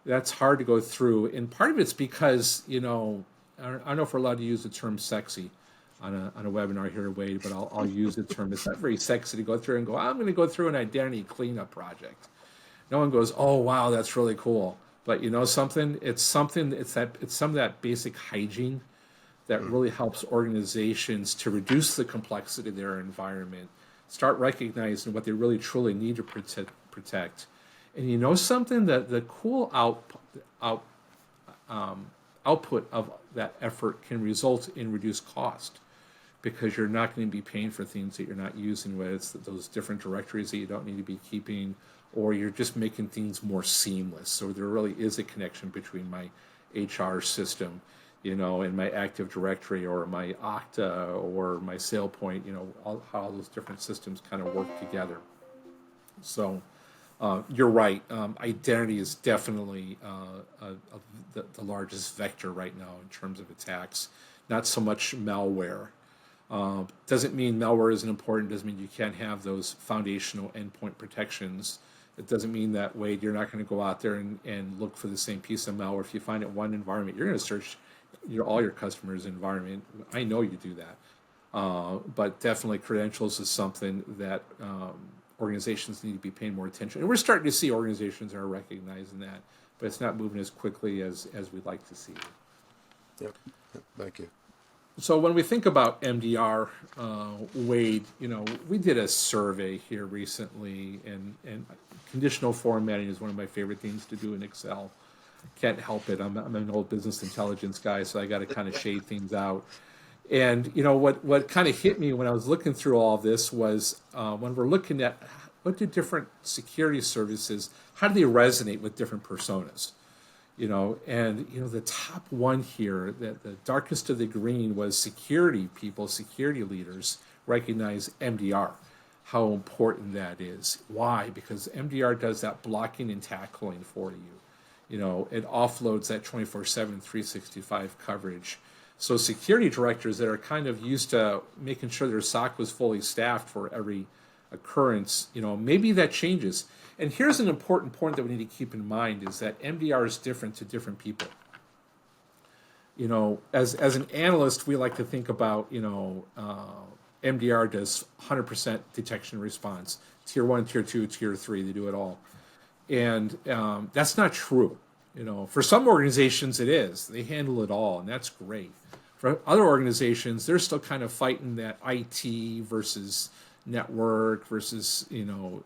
That's hard to go through, and part of it's because I don't know if we're allowed to use the term "sexy" on a webinar here, Wade, but I'll use the term. It's not very sexy to go through and go, I'm going to go through an identity cleanup project. No one goes, oh wow, that's really cool. But something, it's some of that basic hygiene that Mm. really helps organizations to reduce the complexity of their environment, start recognizing what they really truly need to protect. And something, that the cool output of that effort can result in reduced cost, because you're not going to be paying for things that you're not using, whether it's those different directories that you don't need to be keeping, or you're just making things more seamless. So there really is a connection between my HR system, and my Active Directory, or my Okta, or my SailPoint, how all those different systems kind of work together. So you're right. Identity is definitely the largest vector right now in terms of attacks. Not so much malware. Doesn't mean malware isn't important. Doesn't mean you can't have those foundational endpoint protections. It doesn't mean that, Wade, you're not going to go out there and look for the same piece of malware. If you find it in one environment, you're going to search all your customers' environment. I know you do that. But definitely credentials is something that organizations need to be paying more attention. And we're starting to see organizations that are recognizing that, but it's not moving as quickly as we'd like to see. Yep. Yep. Thank you. So when we think about MDR, Wade, we did a survey here recently, and conditional formatting is one of my favorite things to do in Excel. Can't help it. I'm an old business intelligence guy, so I got to kind of shade things out. And what kind of hit me when I was looking through all of this was when we're looking at what do different security services, how do they resonate with different personas? And the top one here, the darkest of the green, was security people, security leaders recognize MDR, how important that is. Why? Because MDR does that blocking and tackling for you. It offloads that 24/7, 365 coverage. So security directors that are kind of used to making sure their SOC was fully staffed for every occurrence, maybe that changes. And here's an important point that we need to keep in mind is that MDR is different to different people. As an analyst, we like to think about, MDR does 100% detection response. Tier 1, Tier 2, Tier 3, they do it all. And that's not true. For some organizations it is. They handle it all, and that's great. For other organizations, they're still kind of fighting that IT versus network versus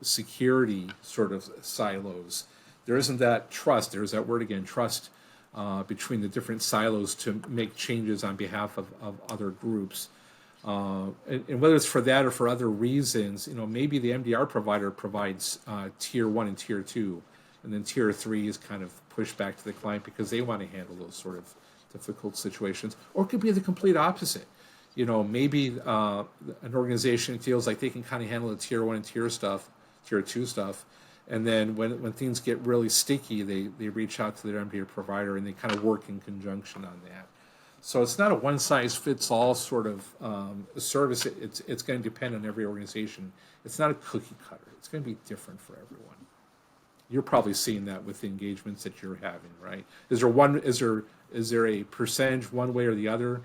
security sort of silos. There isn't that trust. There's that word again, trust, between the different silos to make changes on behalf of other groups. And whether it's for that or for other reasons, maybe the MDR provider provides tier 1 and tier 2, and then tier 3 is kind of pushed back to the client because they want to handle those sort of difficult situations. Or it could be the complete opposite. Maybe an organization feels like they can kind of handle the tier 1 and tier 2 stuff, and then when things get really sticky, they reach out to their MDR provider and they kind of work in conjunction on that. So it's not a one-size-fits-all sort of service. It's going to depend on every organization. It's not a cookie cutter. It's going to be different for everyone. You're probably seeing that with the engagements that you're having, right? Is there a percentage one way or the other?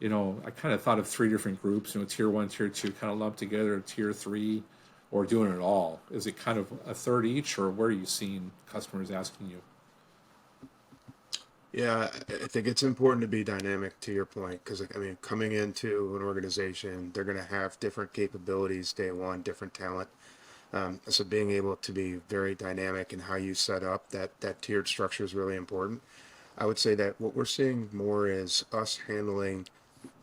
I kind of thought of three different groups. Tier 1, tier 2, kind of lumped together. Tier 3, or doing it all. Is it kind of a third each, or where are you seeing customers asking you? Yeah, I think it's important to be dynamic to your point, because coming into an organization, they're going to have different capabilities day one, different talent. So being able to be very dynamic in how you set up that tiered structure is really important. I would say that what we're seeing more is us handling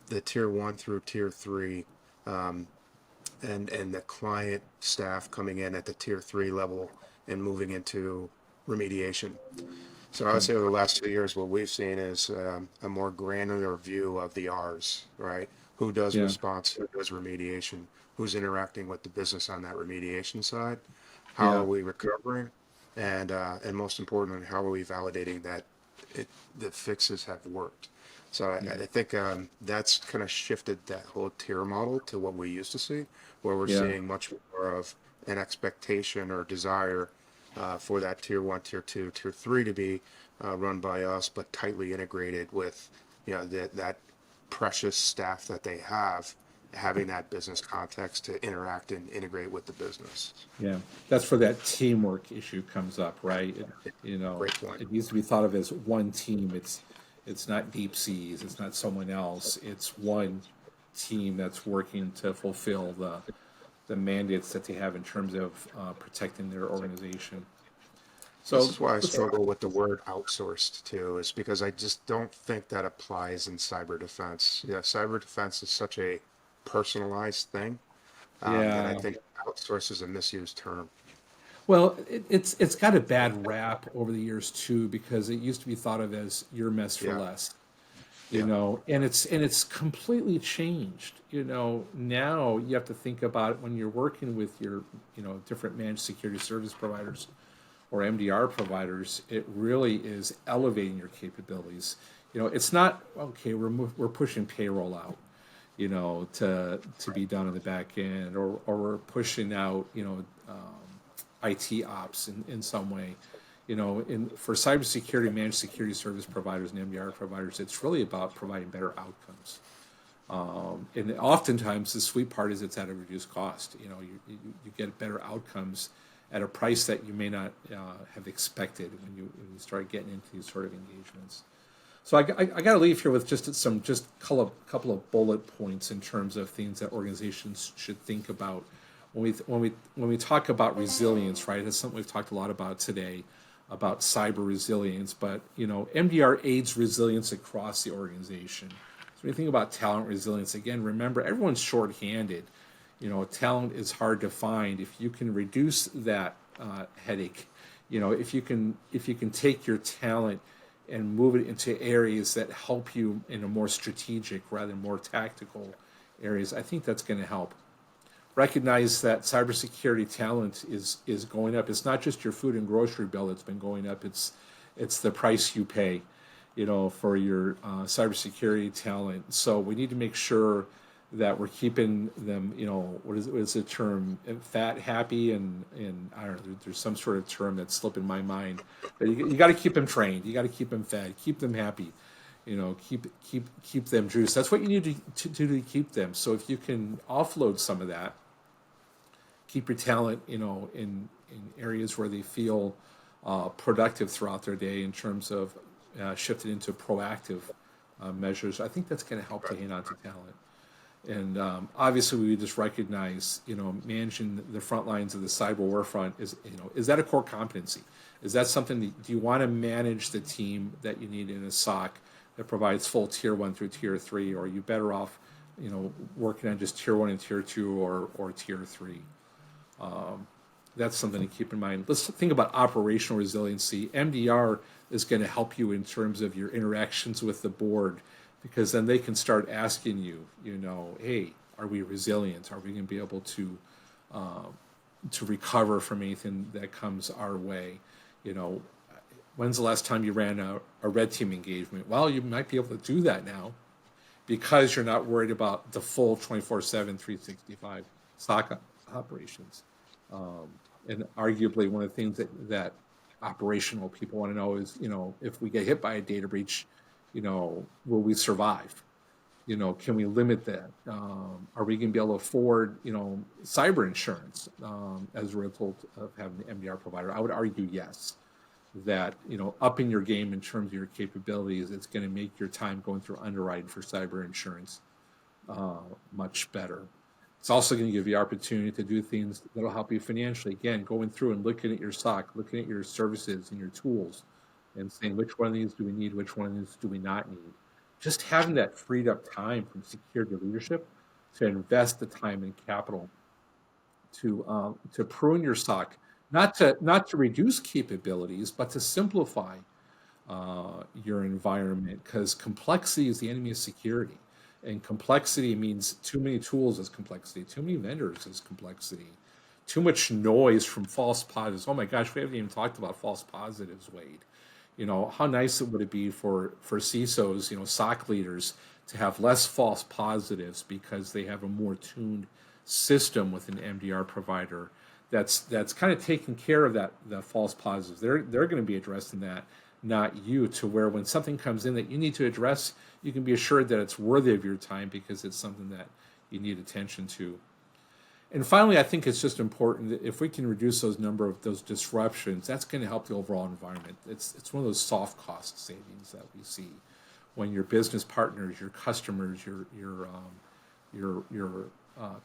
the tier 1 through tier 3, and the client staff coming in at the tier 3 level and moving into remediation. So I would say over the last 2 years, what we've seen is a more granular view of the R's, right? Who does Yeah, response, who does remediation, who's interacting with the business on that remediation side, how are yeah, we recovering, and most importantly, how are we validating that the fixes have worked. So I think that's kind of shifted that whole tier model to what we used to see, where we're yeah, seeing much more of an expectation or desire for that tier 1, tier 2, tier 3 to be run by us, but tightly integrated with that precious staff that they have, having that business context to interact and integrate with the business. yeah. That's where that teamwork issue comes up, right? Great point. It needs to be thought of as one team. It's not DeepSeas. It's not someone else. It's one team that's working to fulfill the mandates that they have in terms of protecting their organization. This So is why I let's, struggle with the word outsourced too, is because I just don't think that applies in cyber defense. Yeah, cyber defense is such a personalized thing that I yeah. think outsource is a misused term. Well, it's got a bad rap over the years too because it used to be thought of as your mess for Yeah, less. yeah, And it's completely changed. Now you have to think about it when you're working with your different managed security service providers or MDR providers. It really is elevating your capabilities. It's not okay. We're pushing payroll out, to be done on the back end, or we're pushing out IT ops in some way. For cybersecurity, managed security service providers and MDR providers, it's really about providing better outcomes. And oftentimes, the sweet part is it's at a reduced cost. You get better outcomes at a price that you may not have expected when you start getting into these sort of engagements. So I got to leave here with just couple of bullet points in terms of things that organizations should think about when we talk about resilience, right? That's something we've talked a lot about today, about cyber resilience. But MDR aids resilience across the organization. So when you think about talent resilience, again, remember everyone's shorthanded. Talent is hard to find. If you can reduce that headache, if you can take your talent and move it into areas that help you in a more strategic rather than more tactical areas, I think that's going to help. Recognize that cybersecurity talent is going up. It's not just your food and grocery bill that's been going up. It's the price you pay, for your cybersecurity talent. So we need to make sure that we're keeping them, what is the term, fat, happy, and I don't know. There's some sort of term that's slipping my mind. But you got to keep them trained. You got to keep them fed. Keep them happy. Keep them juiced. That's what you need to do to keep them. So if you can offload some of that, keep your talent, in areas where they feel productive throughout their day in terms of shifting into proactive measures. I think that's going to help to hang on to talent. And obviously, we just recognize, managing the front lines of the cyber war front is that a core competency? Is that something do you want to manage the team that you need in a SOC that provides full tier 1 through tier 3, or are you better off, working on just tier 1 and tier 2 or tier 3? That's something to keep in mind. Let's think about operational resiliency. MDR is going to help you in terms of your interactions with the board, because then they can start asking you, hey, are we resilient? Are we going to be able to recover from anything that comes our way? When's the last time you ran a red team engagement? Well, you might be able to do that now because you're not worried about the full 24/7, 365 SOC operations. And arguably, one of the things that operational people want to know is, if we get hit by a data breach, will we survive? Can we limit that? Are we going to be able to afford, cyber insurance as a result of having the MDR provider? I would argue yes. That, upping your game in terms of your capabilities, it's going to make your time going through underwriting for cyber insurance much better. It's also going to give you the opportunity to do things that'll help you financially. Again, going through and looking at your SOC, looking at your services and your tools, and saying which one of these do we need, which one of these do we not need. Just having that freed up time from security leadership to invest the time and capital to prune your SOC, not to reduce capabilities, but to simplify your environment, because complexity is the enemy of security. And complexity means too many tools is complexity, too many vendors is complexity, too much noise from false positives. Oh my gosh, we haven't even talked about false positives, Wade. How nice would it be for CISOs, SOC leaders, to have less false positives because they have a more tuned system with an MDR provider that's kind of taking care of the false positives. They're going to be addressing that, not you, to where when something comes in that you need to address, you can be assured that it's worthy of your time because it's something that you need attention to. And finally, I think it's just important that if we can reduce those number of those disruptions, that's going to help the overall environment. It's one of those soft cost savings that we see when your business partners, your customers, your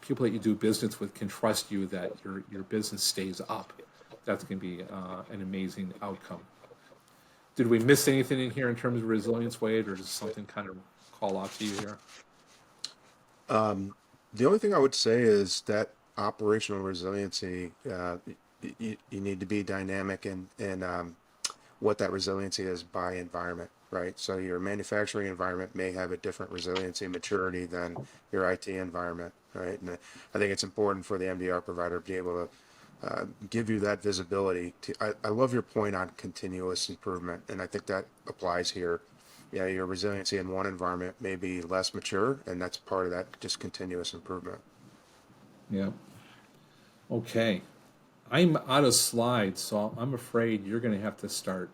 people that you do business with can trust you that your business stays up. That's going to be an amazing outcome. Did we miss anything in here in terms of resilience, Wade, or does something kind of call out to you here? The only thing I would say is that operational resiliency, you need to be dynamic in what that resiliency is by environment, right? So your manufacturing environment may have a different resiliency maturity than your IT environment, right? And I think it's important for the MDR provider to be able to give you that visibility. I love your point on continuous improvement, and I think that applies here. Yeah, your resiliency in one environment may be less mature, and that's part of that just continuous improvement. Yeah. Okay. I'm out of slides, so I'm afraid you're going to have to start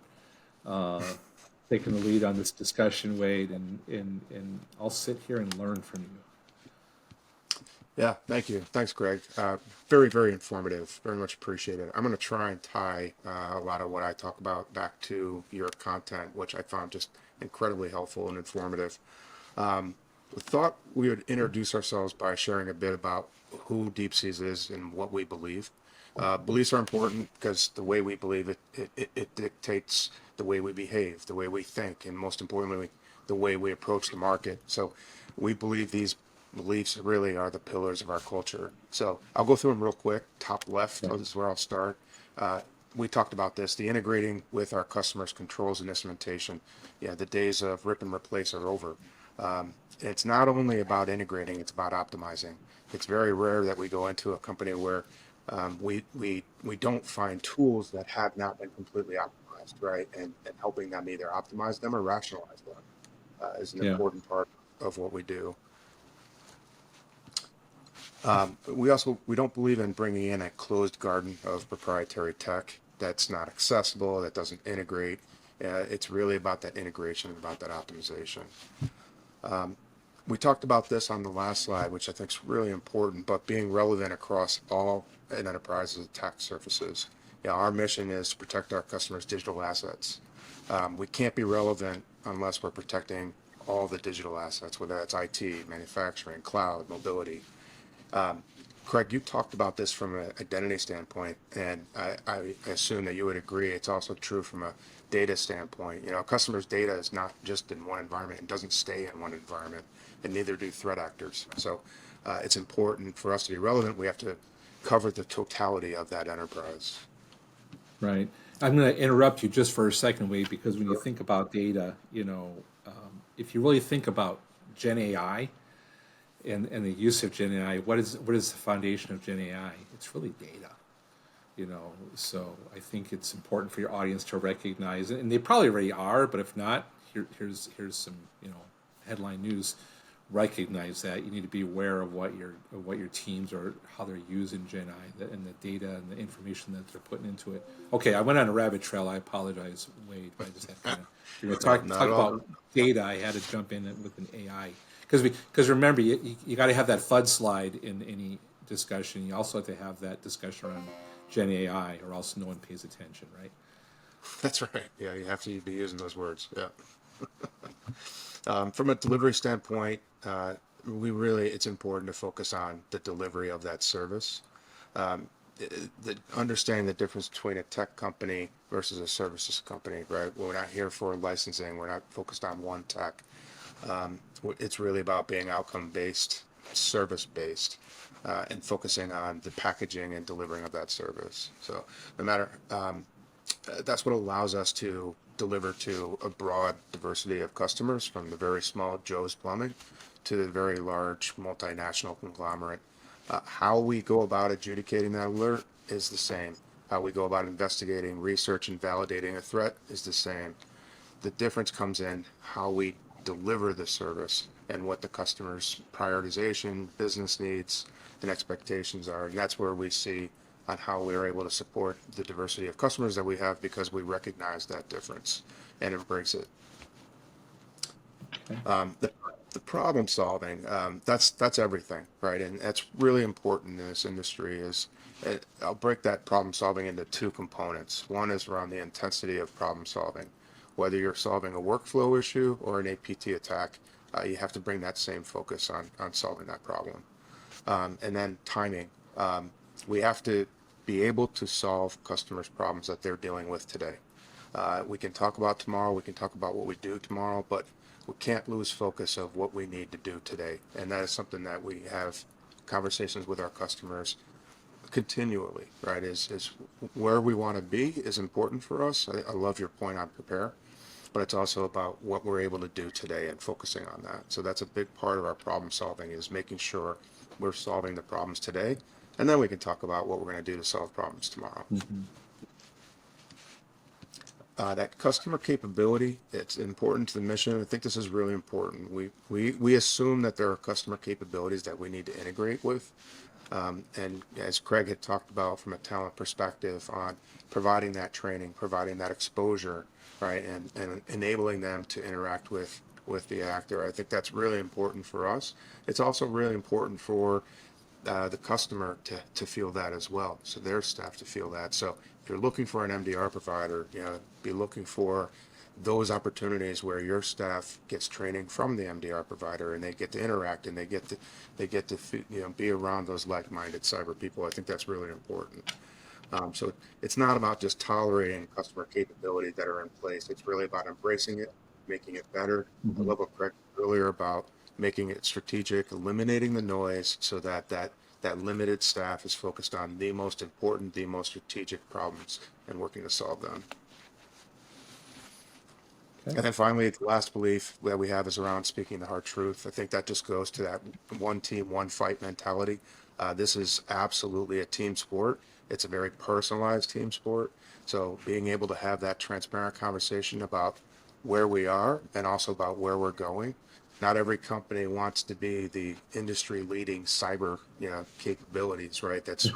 taking the lead on this discussion, Wade, and I'll sit here and learn from you. Yeah, thank you. Thanks, Greg. Very, very informative. Very much appreciated. I'm going to try and tie a lot of what I talk about back to your content, which I found just incredibly helpful and informative. We thought we would introduce ourselves by sharing a bit about who DeepSeas is and what we believe. Beliefs are important because the way we believe it dictates the way we behave, the way we think, and most importantly, the way we approach the market. So we believe these beliefs really are the pillars of our culture. So I'll go through them real quick. Top left, Yeah. this is where I'll start. We talked about this, the integrating with our customers' controls and instrumentation. Yeah, the days of rip and replace are over. It's not only about integrating, it's about optimizing. It's very rare that we go into a company where we don't find tools that have not been completely optimized, right? And helping them either optimize them or rationalize them is an Yeah. important part of what we do. We don't believe in bringing in a closed garden of proprietary tech that's not accessible, that doesn't integrate. It's really about that integration, about that optimization. We talked about this on the last slide, which I think is really important, but being relevant across all an enterprise's attack surfaces. Yeah, our mission is to protect our customers' digital assets. We can't be relevant unless we're protecting all the digital assets, whether that's IT, manufacturing, cloud, mobility. Craig, you talked about this from an identity standpoint, and I assume that you would agree. It's also true from a data standpoint. You know, a customer's data is not just in one environment; it doesn't stay in one environment, and neither do threat actors. So, it's important for us to be relevant. We have to cover the totality of that enterprise. Right. I'm going to interrupt you just for a second, Wade, because when you think about data, if you really think about Gen AI and the use of Gen AI, what is the foundation of Gen AI? It's really data. So I think it's important for your audience to recognize it, and they probably already are, but if not, here's some headline news. Recognize that you need to be aware of what your teams or how they're using Gen I and the data and the information that they're putting into it. Okay, I went on a rabbit trail. I apologize, Wade. But I just had kind of talk Not at all. about data. I had to jump in with an AI because remember you got to have that FUD slide in any discussion. You also have to have that discussion around Gen AI, or else no one pays attention, right? That's right. Yeah, you have to be using those words. Yeah. From a delivery standpoint, it's important to focus on the delivery of that service. Understanding the difference between a tech company versus a services company, right? We're not here for licensing. We're not focused on one tech. It's really about being outcome based, service based, and focusing on the packaging and delivering of that service. So no matter, that's what allows us to deliver to a broad diversity of customers, from the very small Joe's Plumbing to the very large multinational conglomerate. How we go about adjudicating that alert is the same. How we go about investigating, research, and validating a threat is the same. The difference comes in how we deliver the service and what the customer's prioritization, business needs, and expectations are. And that's where we see on how we're able to support the diversity of customers that we have, because we recognize that difference and embrace it. The problem solving, that's everything, right? And that's really important in this industry. I'll break that problem solving into two components. One is around the intensity of problem solving. Whether you're solving a workflow issue or an APT attack, you have to bring that same focus on solving that problem. And then timing. We have to be able to solve customers' problems that they're dealing with today. We can talk about tomorrow, we can talk about what we do tomorrow, but we can't lose focus of what we need to do today. And that is something that we have conversations with our customers continually, right? Is where we want to be is important for us. I love your point on prepare, but it's also about what we're able to do today and focusing on that. So that's a big part of our problem solving, is making sure we're solving the problems today, and then we can talk about what we're going to do to solve problems tomorrow. Mm-hmm. That customer capability, it's important to the mission. I think this is really important. We assume that there are customer capabilities that we need to integrate with. And as Craig had talked about from a talent perspective, on providing that training, providing that exposure, right, and enabling them to interact with the actor. I think that's really important for us. It's also really important for the customer to feel that as well, so their staff to feel that. So if you're looking for an MDR provider, be looking for those opportunities where your staff gets training from the MDR provider and they get to interact and they get to be around those like-minded cyber people. I think that's really important. So it's not about just tolerating customer capabilities that are in place. It's really about embracing it, making it better. I Mhm. love what Craig said earlier about making it strategic, eliminating the noise so that limited staff is focused on the most important, the most strategic problems and working to solve them. Okay. And then finally, the last belief that we have is around speaking the hard truth. I think that just goes to that one team, one fight mentality. This is absolutely a team sport. It's a very personalized team sport. So being able to have that transparent conversation about where we are and also about where we're going. Not every company wants to be the industry leading cyber, capabilities, right? That's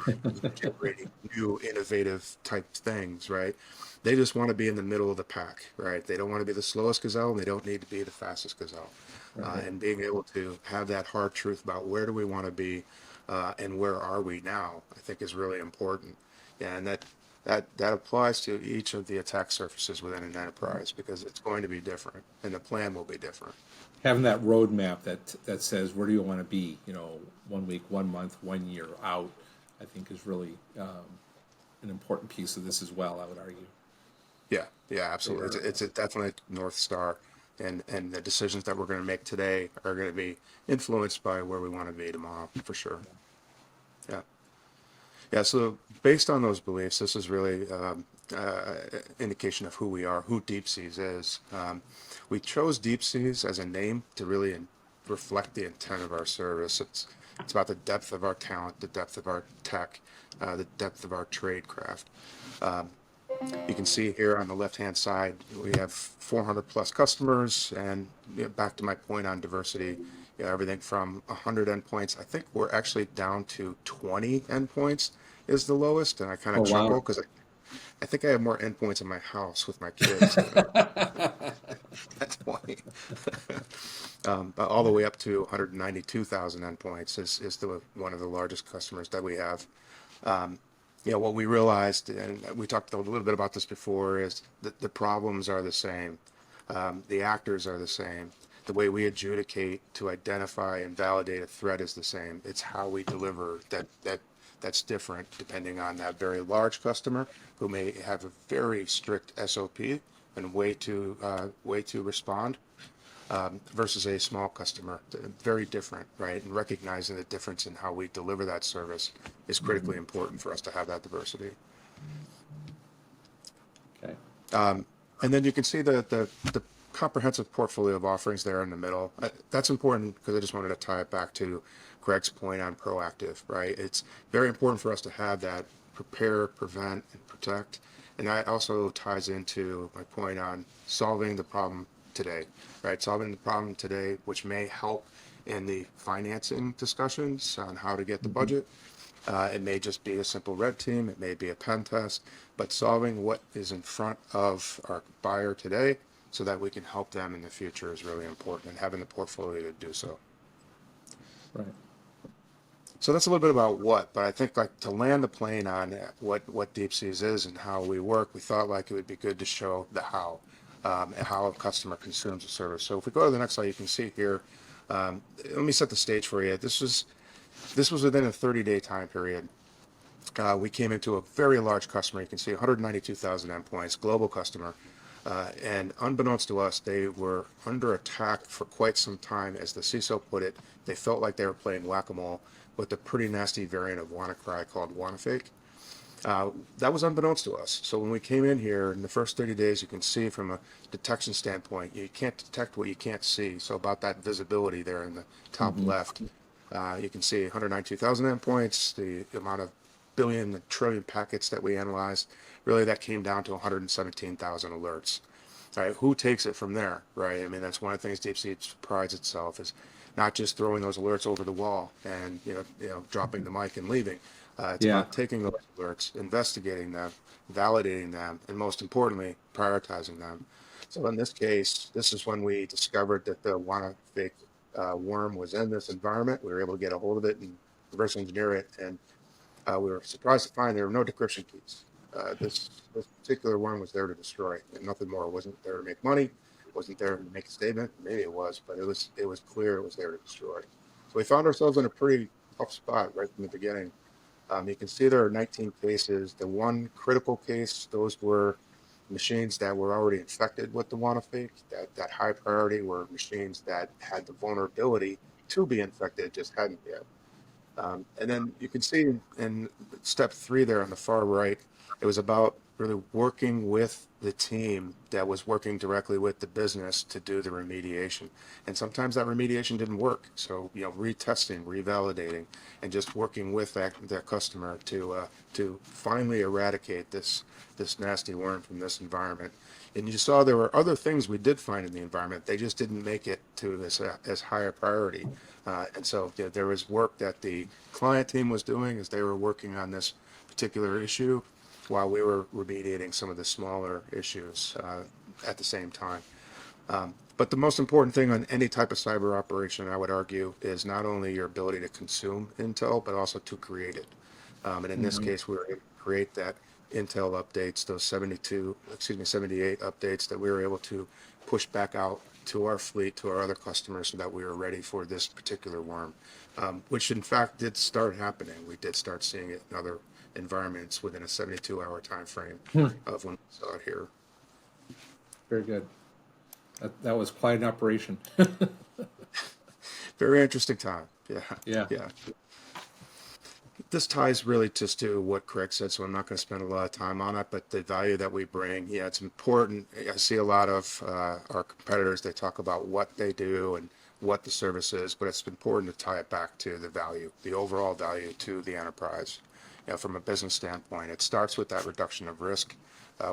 generating new innovative type things, right? They just want to be in the middle of the pack, right? They don't want to be the slowest gazelle, and they don't need to be the fastest gazelle. Right. And being able to have that hard truth about where do we want to be and where are we now, I think is really important. And that applies to each of the attack surfaces within an enterprise because it's going to be different, and the plan will be different. Having that roadmap that says where do you want to be, 1 week, 1 month, 1 year out, I think is really an important piece of this as well. I would argue. Yeah, yeah, absolutely. It's a definite North Star, and the decisions that we're going to make today are going to be influenced by where we want to be tomorrow, for sure. Yeah, yeah. So based on those beliefs, this is really indication of who we are, who DeepSeas is. We chose DeepSeas as a name to really reflect the intent of our service. It's about the depth of our talent, the depth of our tech, the depth of our trade craft. You can see here on the left-hand side, we have 400 plus customers, and back to my point on diversity, everything from 100 endpoints. I think we're actually down to 20 endpoints is the lowest, and I kind Oh of chuckle wow. because I think I have more endpoints in my house with my kids than at 20. But all the way up to 192,000 endpoints is one of the largest customers that we have. What we realized, and we talked a little bit about this before, is that the problems are the same. The actors are the same. The way we adjudicate to identify and validate a threat is the same. It's how we deliver that's different depending on that very large customer who may have a very strict SOP and way to respond versus a small customer. Very different, right? And recognizing the difference in how we deliver that service is critically important for us to have that diversity. Okay. And then you can see the comprehensive portfolio of offerings there in the middle. That's important because I just wanted to tie it back to Greg's point on proactive, right? It's very important for us to have that prepare, prevent, and protect. And that also ties into my point on solving the problem today, right? Solving the problem today, which may help in the financing discussions on how to get the Mhm. budget. It may just be a simple red team, it may be a pen test, but solving what is in front of our buyer today so that we can help them in the future is really important, and having the portfolio to do so. Right. So that's a little bit about what, but I think like to land the plane on what DeepSeas is and how we work, we thought like it would be good to show the how, and how a customer consumes a service. So if we go to the next slide, you can see here, let me set the stage for you. This was within a 30-day time period. We came into a very large customer. You can see 192,000 endpoints, global customer. And unbeknownst to us, they were under attack for quite some time. As the CISO put it, they felt like they were playing whack-a-mole with a pretty nasty variant of WannaCry called WannaFake. That was unbeknownst to us. So when we came in here in the first 30 days, you can see from a detection standpoint, you can't detect what you can't see. So about that visibility there in the top Hmm. left, you can see 192,000 endpoints, the amount of billion and trillion packets that we analyzed. Really, that came down to 117,000 alerts. All right, who takes it from there, right? I mean, that's one of the things DeepSeek prides itself is not just throwing those alerts over the wall and dropping the mic and leaving. It's Yeah. about taking those alerts, investigating them, validating them, and most importantly, prioritizing them. So in this case, this is when we discovered that the WannaFake worm was in this environment. We were able to get a hold of it and reverse engineer it, and we were surprised to find there were no decryption keys. This particular one was there to destroy, and nothing more. It wasn't there to make money. It wasn't there to make a statement. Maybe it was, but it was clear it was there to destroy. So we found ourselves in a pretty tough spot right from the beginning. You can see there are 19 cases. The one critical case, those were machines that were already infected with the WannaFake. That high priority were machines that had the vulnerability to be infected, just hadn't yet. And then you can see in step 3 there on the far right, it was about really working with the team that was working directly with the business to do the remediation. And sometimes that remediation didn't work. So, retesting, revalidating, and just working with that customer to finally eradicate this nasty worm from this environment. And you saw there were other things we did find in the environment. They just didn't make it to as high a priority. And so there was work that the client team was doing as they were working on this particular issue while we were remediating some of the smaller issues at the same time. But the most important thing on any type of cyber operation, I would argue, is not only your ability to consume intel, but also to create it. And in this case, we were able to create that intel updates, those 78 updates that we were able to push back out to our fleet, to our other customers, so that we were ready for this particular worm, which in fact did start happening. We did start seeing it in other environments within a 72-hour time frame of when we saw it here. Very good. That was quite an operation. Very interesting time. Yeah. Yeah. Yeah. This ties really just to what Craig said, so I'm not going to spend a lot of time on it, but the value that we bring, yeah, it's important. I see a lot of our competitors, they talk about what they do and what the service is, but it's important to tie it back to the value, the overall value to the enterprise. From a business standpoint, it starts with that reduction of risk,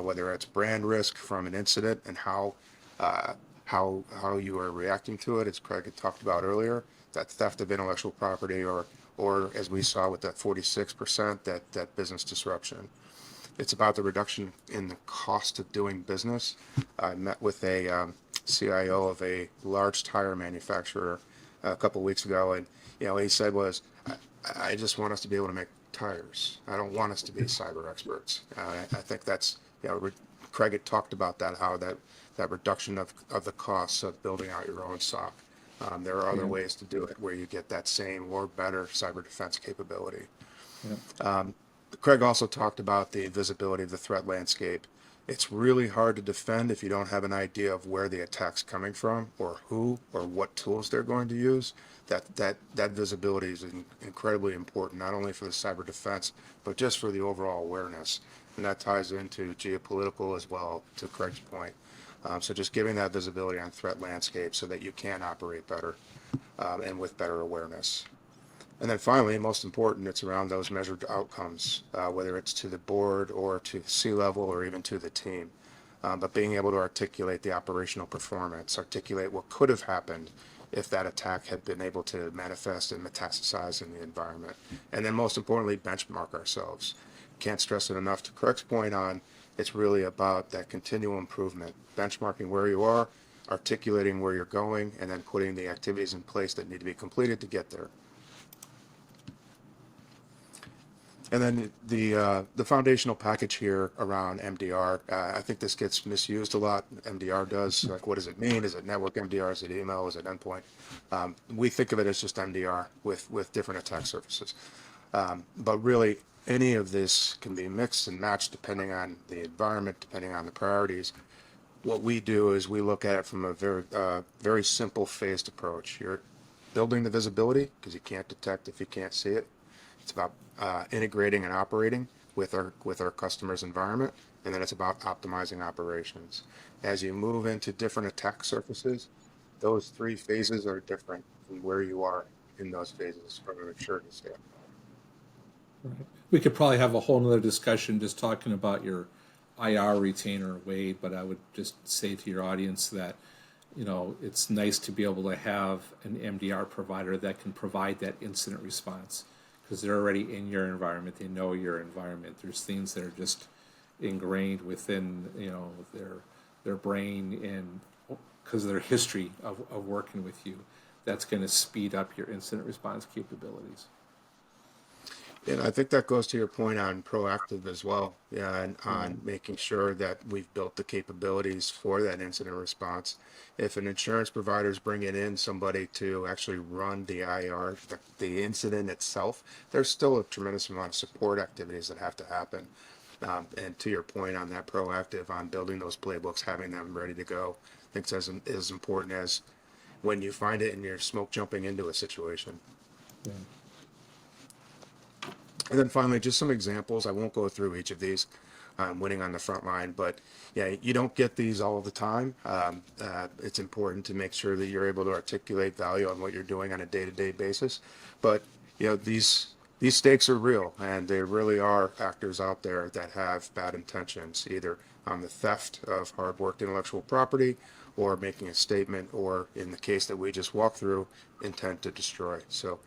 whether it's brand risk from an incident and how you are reacting to it, as Craig had talked about earlier, that theft of intellectual property, or as we saw with that 46%, that business disruption. It's about the reduction in the cost of doing business. I met with a CIO of a large tire manufacturer a couple of weeks ago, and what he said was, I just want us to be able to make tires. I don't want us to be cyber experts. I think that's, Craig had talked about that, how that reduction of the costs of building out your own SOC. There are other ways to do it where you get that same or better cyber defense capability. Yeah. Craig also talked about the visibility of the threat landscape. It's really hard to defend if you don't have an idea of where the attack's coming from, or who, or what tools they're going to use. That visibility is incredibly important, not only for the cyber defense, but just for the overall awareness. And that ties into geopolitical as well, to Craig's point. So just giving that visibility on threat landscape so that you can operate better and with better awareness. And then finally, most important, it's around those measured outcomes, whether it's to the board or to C-level or even to the team. But being able to articulate the operational performance, articulate what could have happened if that attack had been able to manifest and metastasize in the environment. And then most importantly, benchmark ourselves. Can't stress it enough. To Craig's point on, it's really about that continual improvement, benchmarking where you are, articulating where you're going, and then putting the activities in place that need to be completed to get there. And then the foundational package here around MDR, I think this gets misused a lot. MDR does. Like, what does it mean? Is it network MDR? Is it email? Is it endpoint? We think of it as just MDR with different attack surfaces. But really, any of this can be mixed and matched depending on the environment, depending on the priorities. What we do is we look at it from a very simple phased approach. You're building the visibility because you can't detect if you can't see it. It's about integrating and operating with our customers' environment, and then it's about optimizing operations. As you move into different attack surfaces, those 3 phases are different from where you are in those phases from a maturity standpoint. Right. We could probably have a whole nother discussion just talking about your IR retainer, Wade, but I would just say to your audience that, it's nice to be able to have an MDR provider that can provide that incident response, because they're already in your environment. They know your environment. There's things that are just ingrained within, their brain, and because of their history of working with you, that's going to speed up your incident response capabilities. And I think that goes to your point on proactive as well, yeah, and on making sure that we've built the capabilities for that incident response. If an insurance provider is bringing in somebody to actually run the IR, the incident itself, there's still a tremendous amount of support activities that have to happen. And to your point on that proactive, on building those playbooks, having them ready to go, I think it's as important as when you find it and you're smoke jumping into a situation. Yeah. And then finally, just some examples. I won't go through each of these. Winning on the front line, but yeah, you don't get these all the time. It's important to make sure that you're able to articulate value on what you're doing on a day-to-day basis. But these stakes are real, and there really are actors out there that have bad intentions, either on the theft of hard-worked intellectual property, or making a statement, or in the case that we just walked through, intent to destroy. So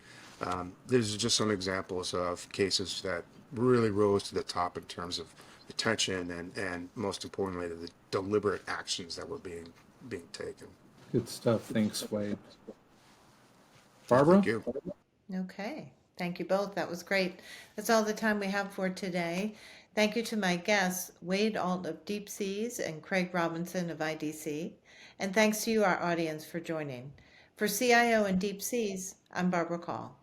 these are just some examples of cases that really rose to the top in terms of attention and most importantly, the deliberate actions that were being taken. Good stuff. Thanks, Wade. Yeah, thank Barbara? you. Okay. Thank you both. That was great. That's all the time we have for today. Thank you to my guests, Wade Alt of DeepSeas and Craig Robinson of IDC. And thanks to you, our audience, for joining. For CIO and DeepSeas, I'm Barbara Call.